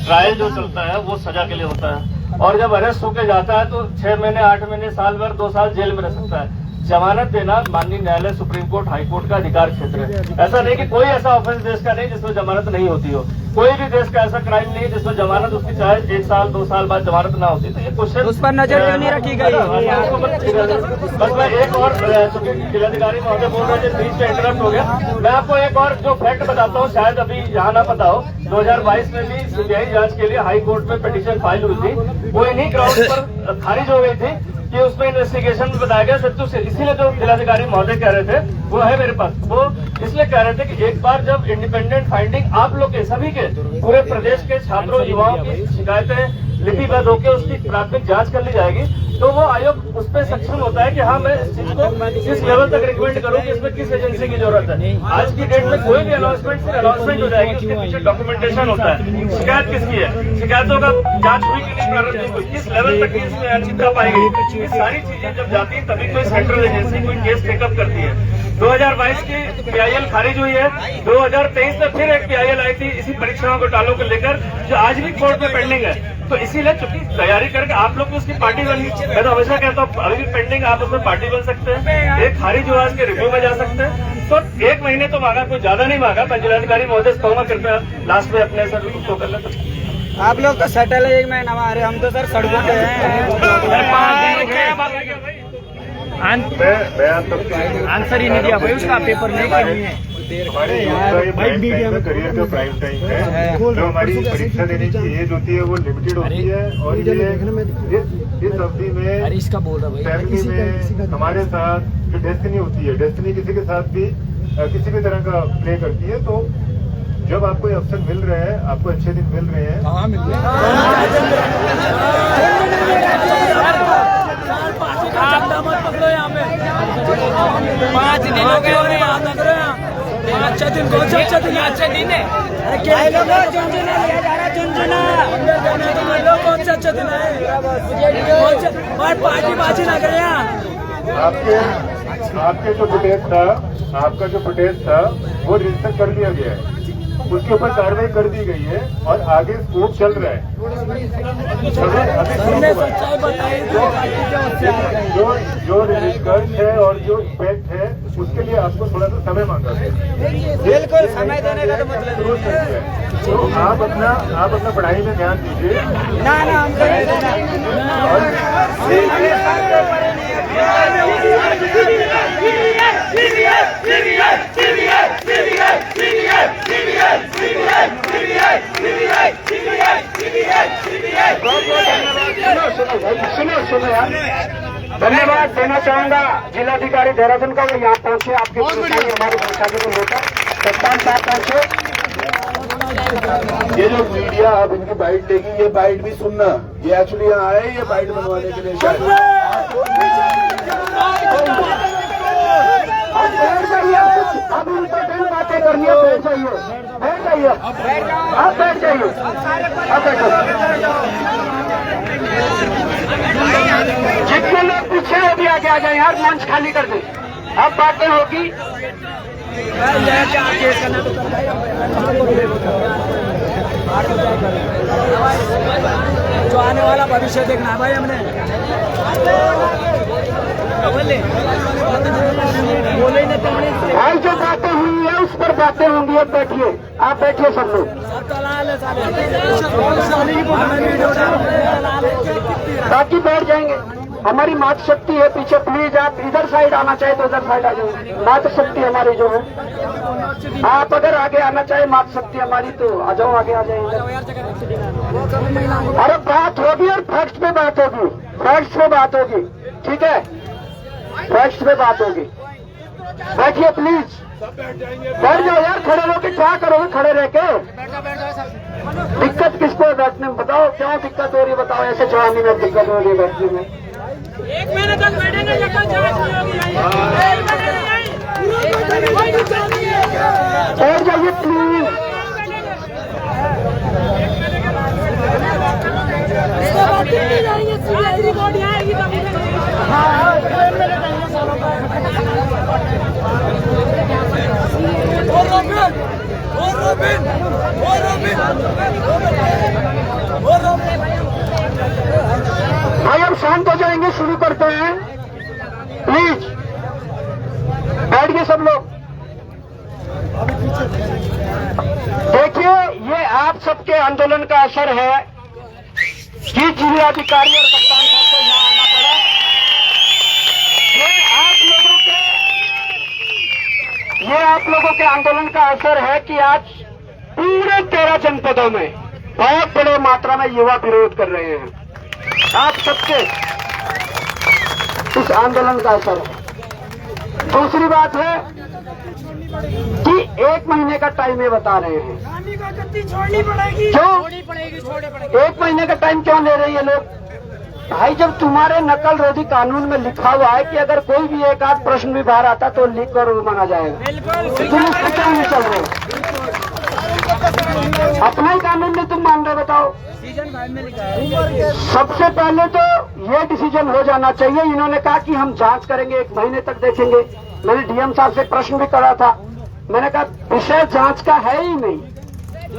ट्रायल जो चलता है वो सजा के लिए होता है, और जब अरेस्ट होकर जाता है तो 6 महीने 8 महीने साल भर 2 साल जेल में रह सकता है। जमानत देना माननीय न्यायालय, सुप्रीम कोर्ट, हाई कोर्ट का अधिकार क्षेत्र है। ऐसा नहीं कि कोई ऐसा ऑफेंस देश का नहीं जिसमें जमानत नहीं होती हो, कोई भी देश का ऐसा क्राइम नहीं है जिसमें जमानत उसकी चाहे 1 साल 2 साल बाद जमानत ना होती। तो ये क्वेश्चन उस पर नजर क्यों नहीं रखी गई? बस मैं एक और जिलाधिकारी महोदय बोल रहे थे, बीच में इंटरप्ट हो गया। मैं आपको एक और जो फैक्ट बताता हूँ, शायद अभी यहाँ ना पता हो, 2022 में भी सीबीआई जांच के लिए हाई कोर्ट में पिटीशन फाइल हुई थी, वो इन्हीं ग्राउंड पर खारिज हो गई थी कि उसमें इन्वेस्टिगेशन में बताया गया सत्तू से। इसीलिए जो जिलाधिकारी महोदय कह रहे थे वो है मेरे पास, वो इसलिए कह रहे थे कि एक बार जब इंडिपेंडेंट फाइंडिंग आप लोग के सभी के पूरे प्रदेश के छात्रों युवाओं की शिकायतें लिपिबद्ध होकर उसकी प्राथमिक जांच कर ली जाएगी, तो वो आयोग उस पर सक्षम होता है कि हाँ मैं इस चीज को किस लेवल तक रिकमेंड करूँ कि इसमें किस एजेंसी की जरूरत है। आज की डेट में कोई भी अनाउंसमेंट सिर्फ अनाउंसमेंट हो जाएगी, उसके पीछे डॉक्यूमेंटेशन होता है। शिकायत किसकी है, शिकायतों का जांच हुई कि नहीं, प्रारंभिक हुई, किस लेवल तक इसमें अनिश्चितता पाई गई, ये सारी चीजें जब जाती है तभी कोई सेंट्रल एजेंसी कोई केस टेकअप करती है। 2022 की PIL खारिज हुई है, 2023 में फिर एक PIL आई थी इसी परीक्षाओं घोटालों को लेकर, जो आज भी कोर्ट में पेंडिंग है। तो इसीलिए चूंकि तैयारी करके आप लोग उसकी पार्टी बनी, मैं तो हमेशा कहता हूँ अभी भी पेंडिंग, आप उसमें पार्टी बन सकते हैं, एक खारिज हुआ के रिव्यू में जा सकते हैं। तो 1 महीने तो मांगा, कोई ज्यादा नहीं मांगा। मैं जिलाधिकारी महोदय से कहूंगा कृपया लास्ट में अपने सर उसको कर लेते। आप लोग का सेटल है 1 महीना, हमारे हम तो सर सड़कों पे आंसर ही नहीं दिया भाई, उसका पेपर नहीं है। हमारे करियर का प्राइम टाइम है, जो हमारी परीक्षा देने की एज होती है वो लिमिटेड होती है, और इस अवधि में इसका बोल रहा भाई, फैमिली में हमारे साथ जो डेस्टिनी होती है, डेस्टिनी किसी के साथ भी किसी भी तरह का प्ले करती है। तो जब आपको ये अवसर मिल रहे हैं, आपको अच्छे दिन मिल रहे हैं, कहाँ मिल रहे हैं? 5 दिन हो गए, 5 दिन कौन सा अच्छा दिन? अच्छा दिन है, कौन सा अच्छा दिन है? और पार्टी बाजी लग रहे हैं। आपके जो फुटेज था, आपका जो फुटेज था वो रजिस्टर कर दिया गया है। उसके ऊपर कार्रवाई कर दी गई है और आगे स्कोप चल रहा है। जो निष्कर्ष है और जो इफेक्ट है उसके लिए आपको थोड़ा सा समय मांगा है। बिल्कुल समय देने का तो मतलब है। तो आप अपना पढ़ाई में ध्यान दीजिए। ना सुनो यार, धन्यवाद देना चाहूंगा जिलाधिकारी देहरादून का, वो यहाँ पहुंचे आपके परेशानी हमारी परेशानी को लेकर। कप्तान साहब पहुंचे। ये जो मीडिया अब इनकी बाइट लेगी, ये बाइट भी सुनना, ये एक्चुअली यहाँ आए ये बाइट बनवाने के लिए शायद। अब इम्पोर्टेंट बातें करनी है, बैठ जाइए, आप बैठ जाइए, आप बैठो। जितने लोग पीछे हो भी आगे आ जाए यार, मंच खाली कर दे। अब बातें होगी। जो आने वाला भविष्य देखना है भाई हमने। भाई जो बातें हुई है उस पर बातें होंगी। अब बैठिए, आप बैठिए सब लोग। बाकी बैठ जाएंगे। हमारी मातृशक्ति है पीछे, प्लीज आप इधर साइड आना चाहे तो उधर साइड आ जाओ। मातृशक्ति हमारी जो है, आप अगर आगे आना चाहे मातृशक्ति हमारी तो आ जाओ, आगे आ जाएंगे। अरे बात होगी और फैक्ट्स पे बात होगी, फैक्ट्स पे बात होगी, ठीक है, फैक्ट्स पे बात होगी। बैठिए प्लीज, बैठ जाओ यार। खड़े रहो के क्या करोगे खड़े रह के? दिक्कत किसको है बैठने में? बताओ क्यों दिक्कत हो रही है, बताओ। ऐसे जवानी में दिक्कत हो रही है बैठने में? 1 महीने तक बैठेंगे जब तक जांच नहीं होगी। बैठ जाइए प्लीज। रिपोर्ट आएगी भाई हम शांत हो जाएंगे, शुरू करते हैं प्लीज। बैठिए सब लोग। देखिए ये आप सबके आंदोलन का असर है कि जिलाधिकारी और कप्तान साहब को यहाँ आना पड़ा। ये आप लोगों के आंदोलन का असर है कि आज पूरे 13 जनपदों में बहुत बड़े मात्रा में युवा विरोध कर रहे हैं। आप सबके इस आंदोलन का असर है। दूसरी बात है कि 1 महीने का टाइम ये बता रहे हैं। छोड़नी पड़ेगी, क्यों 1 महीने का टाइम क्यों ले रहे हैं लोग? भाई जब तुम्हारे नकल रोधी कानून में लिखा हुआ है कि अगर कोई भी एक आध प्रश्न भी बाहर आता तो लीक कर माना जाएगा, तुम इसको क्यों नहीं चल रहे? अपना ही कानून में तुम मान रहे, बताओ। सबसे पहले तो ये डिसीजन हो जाना चाहिए। इन्होंने कहा कि हम जांच करेंगे, 1 महीने तक देखेंगे। मैंने डीएम साहब से प्रश्न भी करा था। मैंने कहा विषय जांच का है ही नहीं,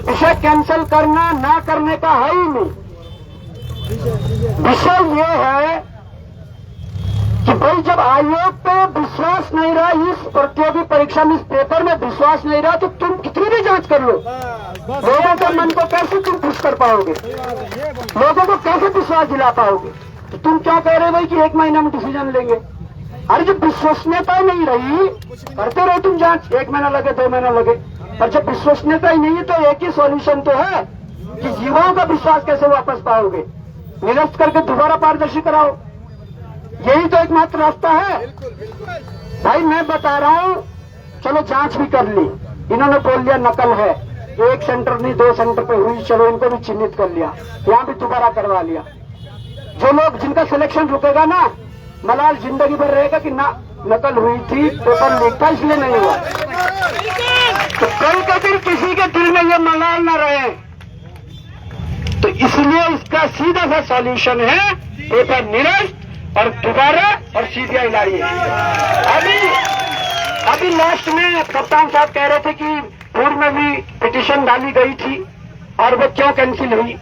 विषय कैंसिल करना ना करने का है ही नहीं। विषय ये है कि भाई जब आयोग पे विश्वास नहीं रहा, इस प्रतियोगी परीक्षा में इस पेपर में विश्वास नहीं रहा, तो तुम कितनी भी जांच कर लो, लोगों के मन को कैसे तुम खुश कर पाओगे, लोगों को कैसे विश्वास दिला पाओगे? तो तुम क्या कह रहे हो भाई कि 1 महीना में डिसीजन लेंगे? अरे जब विश्वसनीयता नहीं रही, करते रहो तुम जांच, 1 महीना लगे 2 महीना लगे। पर जब विश्वसनीयता ही नहीं है तो एक ही सॉल्यूशन तो है कि युवाओं का विश्वास कैसे वापस पाओगे? निरस्त करके दोबारा पारदर्शी कराओ, यही तो एकमात्र रास्ता है। भाई मैं बता रहा हूं, चलो जांच भी कर ली, इन्होंने बोल लिया नकल है, 1 सेंटर नहीं 2 सेंटर पे हुई, चलो इनको भी चिन्हित कर लिया, यहां भी दोबारा करवा लिया। जो लोग जिनका सिलेक्शन रुकेगा ना, मलाल जिंदगी भर रहेगा कि ना नकल हुई थी, पेपर लीक था इसलिए नहीं हुआ। तो कल के दिन किसी के दिल में ये मलाल न रहे, तो इसलिए इसका सीधा सा सॉल्यूशन है पेपर निरस्त और दोबारा और सीबीआई लाइए। अभी लास्ट में कप्तान साहब कह रहे थे कि पूर्व में भी पिटीशन डाली गई थी और वो क्यों कैंसिल हुई,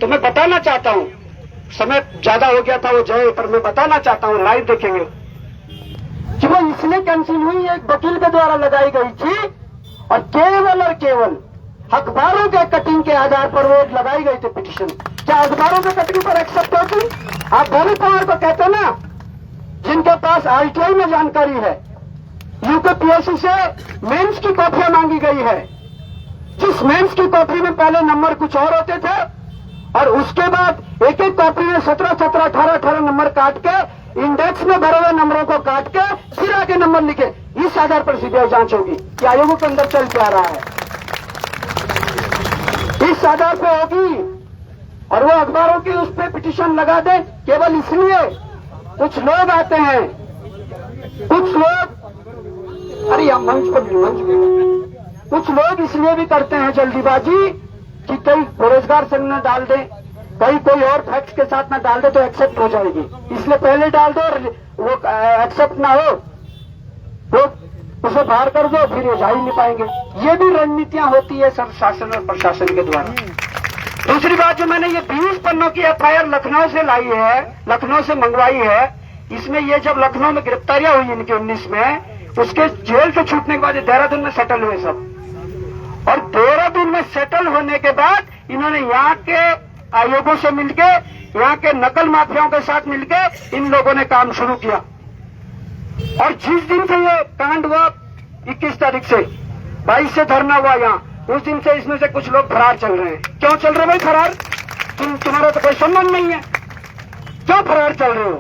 तो मैं बताना चाहता हूं, समय ज्यादा हो गया था वो जय, पर मैं बताना चाहता हूं, लाइव देखेंगे कि वो इसलिए कैंसिल हुई, एक वकील के द्वारा लगाई गई थी और केवल अखबारों के कटिंग के आधार पर वो लगाई गई थी पिटीशन। क्या अखबारों के कटिंग पर एक्सेप्ट होती? आप बोली पावर को कहते ना, जिनके पास आईटीआई में जानकारी है, यूपीपीएससी से मेंस की कॉपियां मांगी गई है, जिस मेंस की कॉपी में पहले नंबर कुछ और होते थे और उसके बाद एक एक कॉपी में 17, 18 नंबर काट के इंडेक्स में भरे हुए नंबरों को काट के फिर आगे नंबर लिखे, इस आधार पर सीबीआई जांच होगी कि आयोगों के अंदर चल क्या रहा है, इस आधार पे होगी। और वो अखबारों की उस पर पिटीशन लगा दे केवल इसलिए, कुछ लोग आते हैं, कुछ लोग, अरे यहाँ मंच पर कुछ लोग इसलिए भी करते हैं जल्दीबाजी कि कहीं बेरोजगार संघ न डाल दे, कहीं कोई और फैक्ट्स के साथ न डाल दे तो एक्सेप्ट हो जाएगी, इसलिए पहले डाल दो और वो एक्सेप्ट ना हो तो उसे बाहर कर दो, फिर ये जा ही नहीं पाएंगे। ये भी रणनीतियां होती है सब शासन और प्रशासन के द्वारा। दूसरी बात, जो मैंने ये 20 पन्नों की एफआईआर लखनऊ से लाई है, लखनऊ से मंगवाई है, इसमें ये जब लखनऊ में गिरफ्तारियां हुई इनकी 19 में, उसके जेल से छूटने के बाद देहरादून में सेटल हुए सब, और देहरादून में सेटल होने के बाद इन्होंने यहाँ के आयोगों से मिलके, यहाँ के नकल माफियाओं के साथ मिलके इन लोगों ने काम शुरू किया। और जिस दिन से ये कांड हुआ 21 तारीख से 22 से धरना हुआ यहाँ, उस दिन से इसमें से कुछ लोग फरार चल रहे हैं। क्यों चल रहे भाई फरार? तुम्हारा तो कोई सम्मान नहीं है, क्यों फरार चल रहे हो?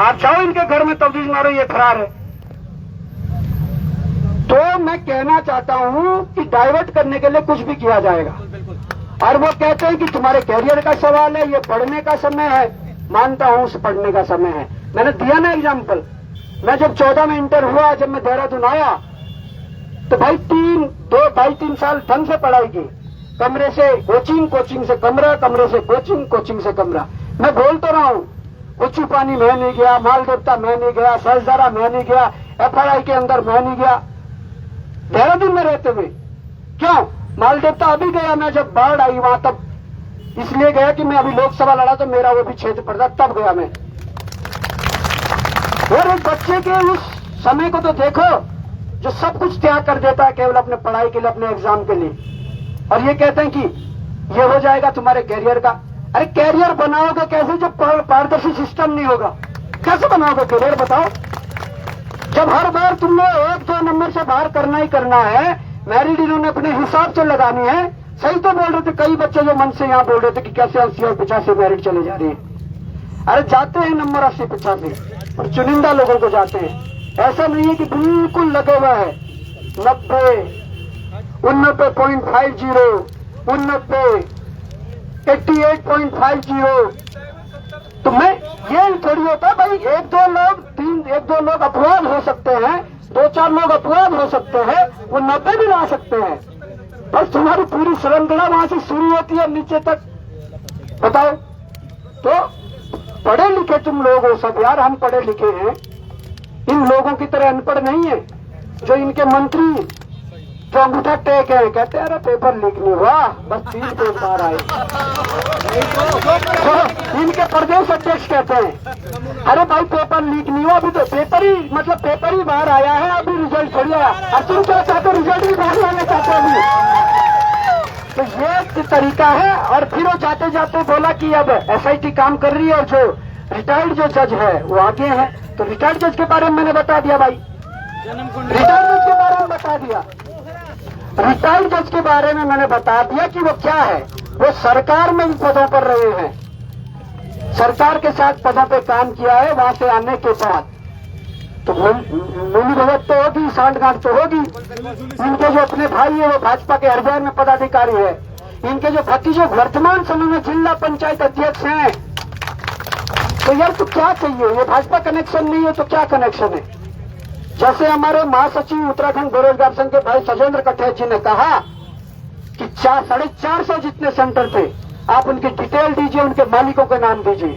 आप जाओ इनके घर में तबदील मारो, ये फरार है। तो मैं कहना चाहता हूं कि डाइवर्ट करने के लिए कुछ भी किया जाएगा, और वो कहते हैं कि तुम्हारे कैरियर का सवाल है, ये पढ़ने का समय है। मानता हूं उस पढ़ने का समय है, मैंने दिया ना एग्जाम्पल। मैं जब 14 में इंटर हुआ, जब मैं देहरादून आया तो भाई 2-3 साल ढंग से पढ़ाई की, कमरे से कोचिंग, कोचिंग से कमरा, कमरे से कोचिंग, कोचिंग से कमरा। मैं बोल तो रहा हूं, उच्चू पानी मैं नहीं गया, माल देवता मैं नहीं गया, सहजदारा मैं नहीं गया, एफआईआई के अंदर मैं नहीं गया देहरादून में रहते हुए। क्यों? माल देवता अभी गया मैं, जब बाढ़ आई वहां, तब इसलिए गया कि मैं अभी लोकसभा लड़ा तो मेरा वो भी क्षेत्र पड़ता, तब गया मैं। और एक बच्चे के उस समय को तो देखो जो सब कुछ त्याग कर देता है केवल अपने पढ़ाई के लिए, अपने एग्जाम के लिए, और ये कहते हैं कि ये हो जाएगा तुम्हारे कैरियर का। अरे कैरियर बनाओगे कैसे जब पारदर्शी सिस्टम नहीं होगा? कैसे बनाओगे कैरियर बताओ? जब हर बार तुमने 1-2 नंबर से बाहर करना ही करना है, मैरिट इन्होंने अपने हिसाब से लगानी है। सही तो बोल रहे थे कई बच्चे जो मन से यहाँ बोल रहे थे कि कैसे 80 और 85 मैरिट चले जा रही है। अरे जाते हैं नंबर 80-85 और चुनिंदा लोगों को जाते हैं, ऐसा नहीं है कि बिल्कुल लगे हुआ है। 90, 89.50, 89, 88.50। तो मैं ये थोड़ी होता है भाई, 1-2 लोग अपवाद हो सकते हैं, 2-4 लोग अपवाद हो सकते हैं, वो 90 भी ला सकते हैं। बस तुम्हारी पूरी श्रृंखला वहां से शुरू होती है नीचे तक। बताओ तो पढ़े लिखे तुम लोग हो सब यार, हम पढ़े लिखे हैं, इन लोगों की तरह अनपढ़ नहीं है। जो इनके मंत्री जो अंगूठा टेक है, कहते हैं अरे पेपर लीक नहीं हुआ, बस 3 पेज बाहर आए। तो इनके प्रदेश अध्यक्ष कहते हैं अरे भाई पेपर लीक नहीं हुआ, अभी तो पेपर ही बाहर आया है, अभी रिजल्ट थोड़ी आया। और तुम क्या चाहते हो? रिजल्ट भी बाहर आने चाहते हो अभी। तो ये तरीका है। और फिर वो जाते जाते बोला कि अब एसआईटी काम कर रही है और जो रिटायर्ड जो जज है वो आगे है। तो रिटायर्ड जज के बारे में मैंने बता दिया भाई, रिटायर्ड जज के बारे में बता दिया। रिटायर्ड जज के बारे में मैंने बता दिया कि वो क्या है। वो सरकार में भी पदों पर रहे हैं, सरकार के साथ पदों पर काम किया है। वहां से आने के बाद तो मिली भगत तो होगी, सांठगांठ तो होगी। इनके जो अपने भाई है वो भाजपा के हरियाणा में पदाधिकारी है। इनके जो भतीजे वर्तमान समय में जिला पंचायत अध्यक्ष हैं। तो यार तो क्या चाहिए? ये भाजपा कनेक्शन नहीं है तो क्या कनेक्शन है? जैसे हमारे महासचिव उत्तराखंड बेरोजगार संघ के भाई सजेंद्र कठेर जी ने कहा कि 450 जितने सेंटर थे, आप उनकी डिटेल दीजिए, उनके मालिकों के नाम दीजिए।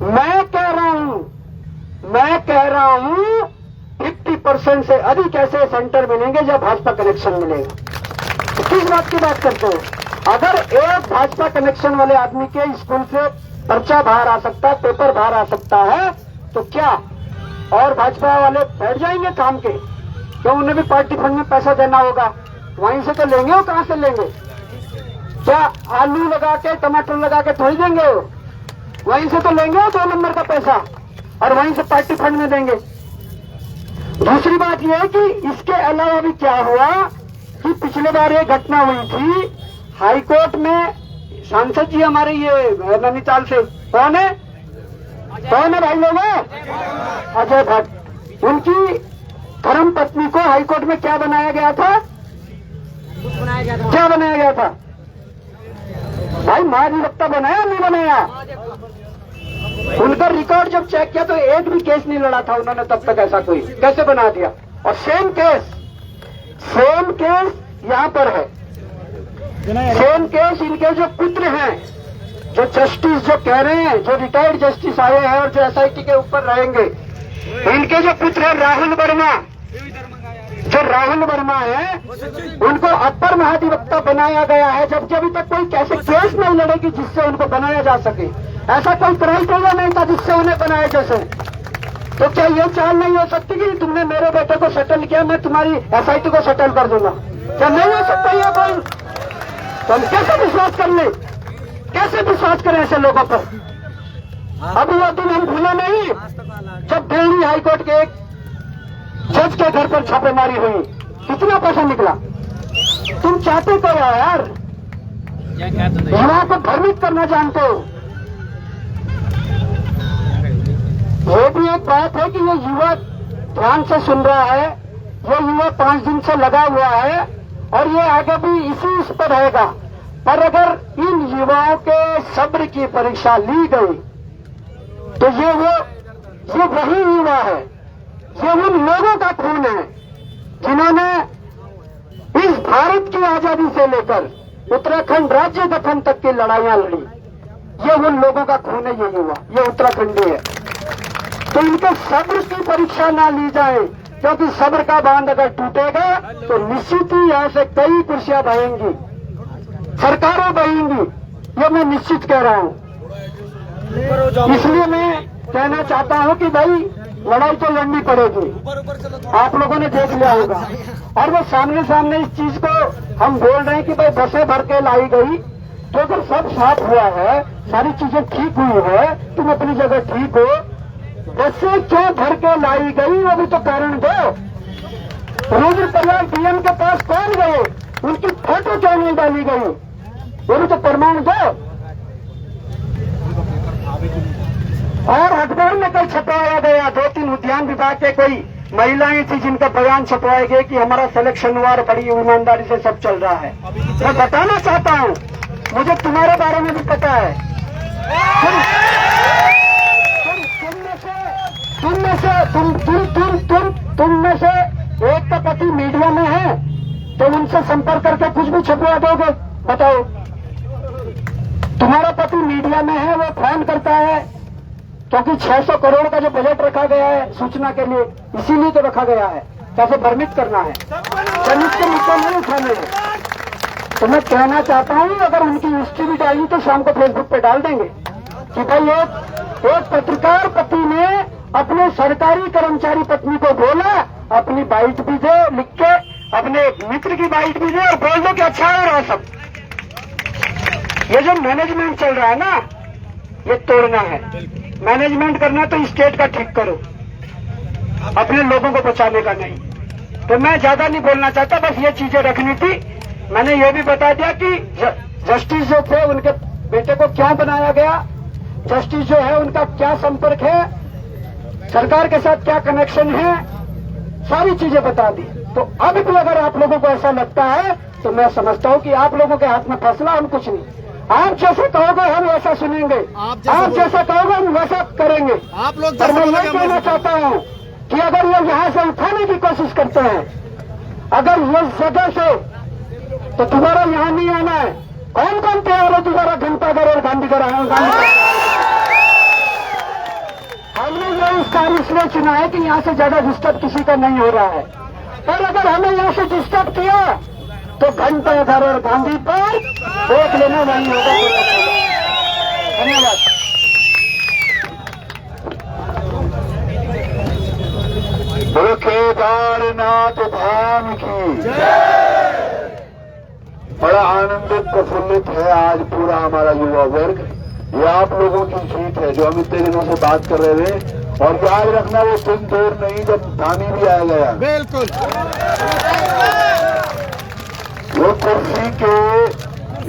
मैं कह रहा हूं 50% से अधिक ऐसे सेंटर मिलेंगे जब भाजपा कनेक्शन मिलेगा। तो किस बात की बात करते हो? अगर एक भाजपा कनेक्शन वाले आदमी के स्कूल से पर्चा बाहर आ सकता है, पेपर बाहर आ सकता है, तो क्या और भाजपा वाले बैठ जाएंगे काम के? क्यों? उन्हें भी पार्टी फंड में पैसा देना होगा, वहीं से तो लेंगे। वो कहां से लेंगे? क्या आलू लगा के टमाटर लगा के थोड़ी देंगे? वहीं से तो लेंगे 2 नंबर का पैसा और वहीं से पार्टी फंड में देंगे। दूसरी बात यह है कि इसके अलावा भी क्या हुआ कि पिछले बार एक घटना हुई थी हाईकोर्ट में। सांसद जी हमारे ये नैनीताल से कौन है भाई लोगों? अजय भट्ट। उनकी धर्म पत्नी को हाईकोर्ट में क्या बनाया गया था? क्या बनाया गया था भाई? महाधिवक्ता बनाया नहीं बनाया? उनका रिकॉर्ड जब चेक किया तो एक भी केस नहीं लड़ा था उन्होंने तब तक। ऐसा कोई कैसे बना दिया? और सेम केस यहां पर है। सेम केस इनके जो पुत्र हैं, जो जस्टिस जो कह रहे हैं, जो रिटायर्ड जस्टिस आए हैं और जो एसआईटी के ऊपर रहेंगे, इनके जो पुत्र है राहुल वर्मा, जो राहुल वर्मा है, उनको अपर महाधिवक्ता बनाया गया है, जबकि अभी तक कोई कैसे केस नहीं लड़ेगी जिससे उनको बनाया जा सके। ऐसा कोई क्राइटेरिया नहीं था जिससे उन्हें बनाया जैसे। तो क्या ये चाल नहीं हो सकती कि तुमने मेरे बेटे को सेटल किया, मैं तुम्हारी एसआईटी को सेटल कर दूंगा? क्या नहीं हो सकता ये कोई? तो हम कैसे विश्वास कर ले? कैसे विश्वास करें ऐसे लोगों पर? अब वो दिन हम भूले नहीं जब दिल्ली हाईकोर्ट के एक जज के घर पर छापेमारी हुई, कितना पैसा निकला? तुम चाहते तो यार युवाओं को भ्रमित करना जानते हो। ये भी एक बात है कि ये युवा ध्यान से सुन रहा है, ये युवा 5 दिन से लगा हुआ है और ये आगे भी इसी इस पर रहेगा। पर अगर इन युवाओं के सब्र की परीक्षा ली गई तो ये वही युवा है, ये उन लोगों का खून है जिन्होंने इस भारत की आजादी से लेकर उत्तराखंड राज्य गठन तक की लड़ाइयां लड़ी। ये उन लोगों का खून है, ये युवा, ये उत्तराखंडी है। तो इनके सब्र की परीक्षा ना ली जाए, क्योंकि सब्र का बांध अगर टूटेगा तो निश्चित ही यहाँ से कई कुर्सियां बहेंगी, सरकारें बहेंगी, ये मैं निश्चित कह रहा हूँ। इसलिए मैं कहना चाहता हूँ कि भाई लड़ाई तो लड़नी पड़ेगी। आप लोगों ने देख लिया होगा और वो सामने इस चीज को हम बोल रहे हैं कि भाई बसें भर के लाई गई, तो अगर सब साफ हुआ है, सारी चीजें ठीक हुई है, तुम अपनी जगह ठीक हो, बसें क्यों भर के लाई गई वो भी तो कारण दो। रुद्रप्रयाग डीएम के पास कौन गए, उनकी फोटो क्यों नहीं डाली गई, वो भी तो प्रमाण दो। और अखबार में कल छपवाया गया, 2-3 उद्यान विभाग के कोई महिलाएं थी जिनका बयान छपवाए गए कि हमारा सिलेक्शन हुआ और बड़ी ईमानदारी से सब चल रहा है। मैं बताना चाहता हूं, मुझे तुम्हारे बारे में भी पता है। तुम में से एक का पति मीडिया में है, तो उनसे संपर्क करके कुछ भी छपवा दोगे? बताओ। तुम्हारा पति मीडिया में है, वो फोन करता है क्योंकि 600 करोड़ का जो बजट रखा गया है सूचना के लिए, इसीलिए तो रखा गया है, कैसे भ्रमित करना है, भ्रमित के मुद्दे नहीं उठाने हैं। तो मैं कहना चाहता हूँ अगर उनकी हिस्ट्री भी डाली तो शाम को फेसबुक पे डाल देंगे कि भाई एक पत्रकार पति ने अपने सरकारी कर्मचारी पत्नी को बोला, अपनी बाइट भी दे लिख के, अपने मित्र की बाइट भी दे और बोल दो कि अच्छा हो रहा सब। ये जो मैनेजमेंट चल रहा है ना, ये तोड़ना है। मैनेजमेंट करना तो स्टेट का ठीक करो, अपने लोगों को बचाने का नहीं। तो मैं ज्यादा नहीं बोलना चाहता, बस ये चीजें रखनी थी। मैंने ये भी बता दिया कि जस्टिस जो थे उनके बेटे को क्यों बनाया गया, जस्टिस जो है उनका क्या संपर्क है, सरकार के साथ क्या कनेक्शन है, सारी चीजें बता दी। तो अब भी अगर आप लोगों को ऐसा लगता है तो मैं समझता हूं कि आप लोगों के हाथ में फैसला, हम कुछ नहीं। आप जैसे कहोगे हम वैसा सुनेंगे, आप जैसा कहोगे हम वैसा करेंगे। आप लोग पर मैं ये कहना चाहता हूं कि अगर ये यहाँ से उठाने की कोशिश करते हैं, अगर ये जगह से, तो दोबारा यहाँ नहीं आना है। कौन कौन तैयार है दोबारा घंटाघर और गांधीनगर आना? हमने ये इस कार्य इसलिए चुना है कि यहाँ से ज्यादा डिस्टर्ब किसी का नहीं हो रहा है। और अगर हमें यहाँ से डिस्टर्ब किया तो घंटे घर और गांधी पर वोट लेना नहीं होगा। धन्यवाद। बोलो केदारनाथ धाम की। बड़ा आनंदित प्रफुल्लित है आज पूरा हमारा युवा वर्ग। ये आप लोगों की जीत है जो हम इतने दिनों से बात कर रहे थे। और याद रखना वो दिन दूर नहीं जब धामी भी आएगा। बिल्कुल। वो कुर्सी के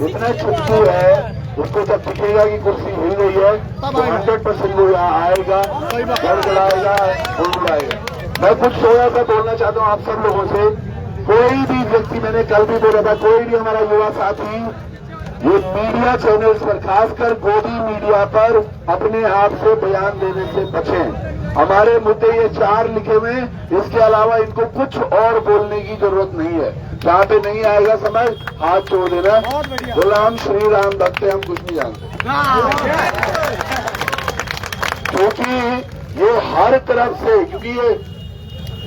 इतना चुटकी है, उसको जब दिखेगा कि कुर्सी हिल गई है तो 100% वो यहाँ आएगा, गड़गड़ाएगा, उड़ाएगा। मैं कुछ थोड़ा सा बोलना चाहता हूँ आप सब लोगों से। कोई भी व्यक्ति, मैंने कल भी बोला था, कोई भी हमारा युवा साथी ये मीडिया चैनल्स पर, खासकर गोदी मीडिया पर अपने आप से बयान देने से बचें। हमारे मुद्दे ये 4 लिखे हुए, इसके अलावा इनको कुछ और बोलने की जरूरत नहीं है। जहाँ पे नहीं आएगा समझ, हाथ छोड़ देना, बोला हम श्री राम भक्त हैं, हम कुछ नहीं जानते। क्योंकि ये हर तरफ से, क्योंकि ये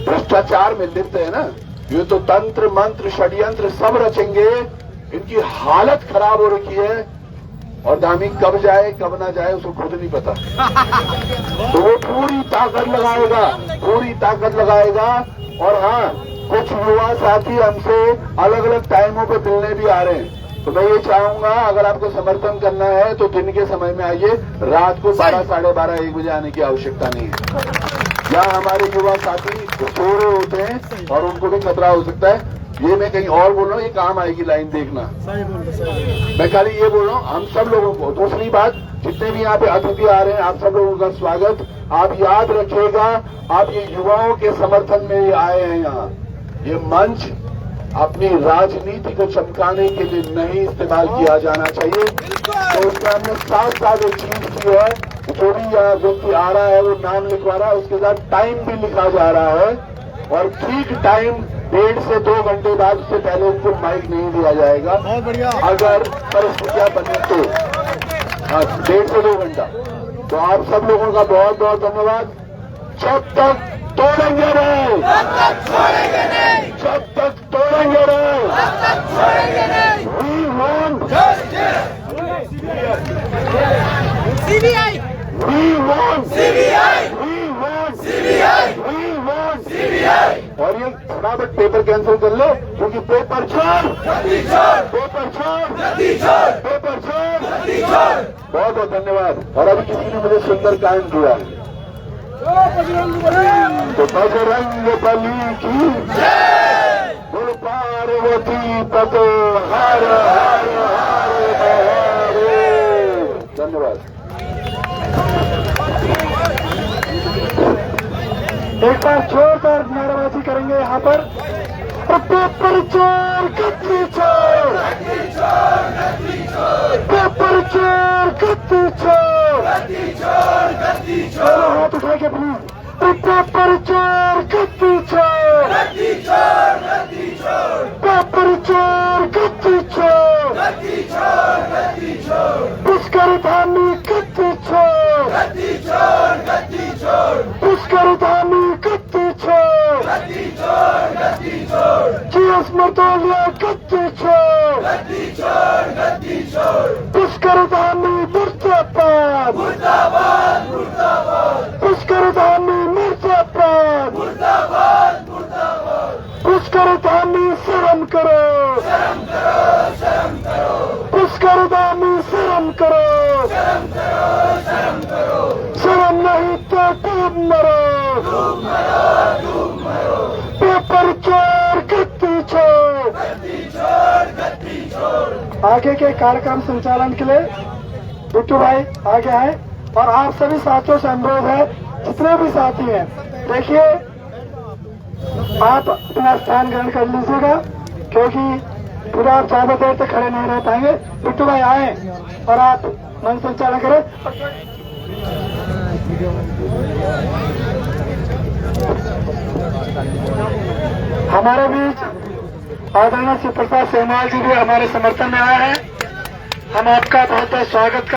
भ्रष्टाचार में लिप्त है ना, ये तो तंत्र मंत्र षड्यंत्र सब रचेंगे। इनकी हालत खराब हो रखी है और धामी कब जाए कब ना जाए उसको खुद नहीं पता। तो वो पूरी ताकत लगाएगा, पूरी ताकत लगाएगा। और हाँ, कुछ युवा साथी हमसे अलग अलग टाइमों पे मिलने भी आ रहे हैं। तो मैं ये चाहूंगा अगर आपको समर्थन करना है तो दिन के समय में आइए, रात को 12, साढ़े 12, 1 बजे आने की आवश्यकता नहीं है। यहाँ हमारे युवा साथी सो रहे होते हैं और उनको भी खतरा हो सकता है। ये मैं कहीं और बोल रहा हूँ, ये काम आएगी लाइन, देखना। मैं खाली ये बोल रहा हूँ हम सब लोगों को। दूसरी बात, जितने भी यहाँ पे अतिथि आ रहे हैं आप सब लोगों का स्वागत। आप याद रखिएगा, आप ये युवाओं के समर्थन में ये आए हैं। यहाँ ये मंच अपनी राजनीति को चमकाने के लिए नहीं इस्तेमाल किया जाना चाहिए। तो उसमें हमने साथ एक चीज की है, जो भी यहाँ व्यक्ति आ रहा है वो नाम लिखवा रहा है, उसके साथ टाइम भी लिखा जा रहा है। और ठीक टाइम 1.5 से 2 घंटे बाद, उससे पहले उनको माइक नहीं दिया जाएगा अगर परिस्थितियां बने तो। हाँ, 1.5 से 2 घंटा। तो आप सब लोगों का बहुत बहुत धन्यवाद। जब तक तोड़ेंगे नहीं, जब तक तोड़ेंगे नहीं, we want CBI, we want CBI, we want CBI, we want CBI। और ये फटाफट पेपर कैंसिल कर लो, क्योंकि पेपर छोड़, पेपर छोड़, पेपर छोड़। बहुत बहुत धन्यवाद। और अभी किसी ने मुझे सुंदर कांड दिया, तो बजरंग बली की बोल, पार्वती पतो हर हर हर महादेव। धन्यवाद। एक बार जोरदार नारेबाजी करेंगे यहाँ पर। पेपर चोर, कत्ती चोर, पेपर चोर, कत्ती चोर। हाथ उठा के प्लीज। पेपर चोर, कत्ती चोर, पेपर चोर, कत्ती चोर, पुष्कर धामी कत्ती चोर, पुष्कर धामी कत्ती चोर, जीएस मर्दोलिया कत्ती चोर, पुष्कर धामी मुर्दाबाद, पुष्कर धामी मुर्दाबाद, पुष्कर धामी शर्म करो, पुष्कर धामी शर्म करो, शर्म नहीं तो डूब मरो, पेपर चोर, कत्ती चोर। आगे के कार्यक्रम संचालन के लिए बिट्टू भाई आगे आए। और आप सभी साथियों से अनुरोध है, जितने भी साथी हैं, देखिए आप अपना स्थान ग्रहण कर लीजिएगा, क्योंकि पूरा आप ज्यादा देर तक खड़े नहीं रह पाएंगे। बिट्टू भाई आए और आप मंच संचालन करें। हमारे बीच आदरणीय श्री प्रसाद सेहवाल जी भी हमारे समर्थन में आए हैं। हम आपका बहुत बहुत स्वागत करते हैं।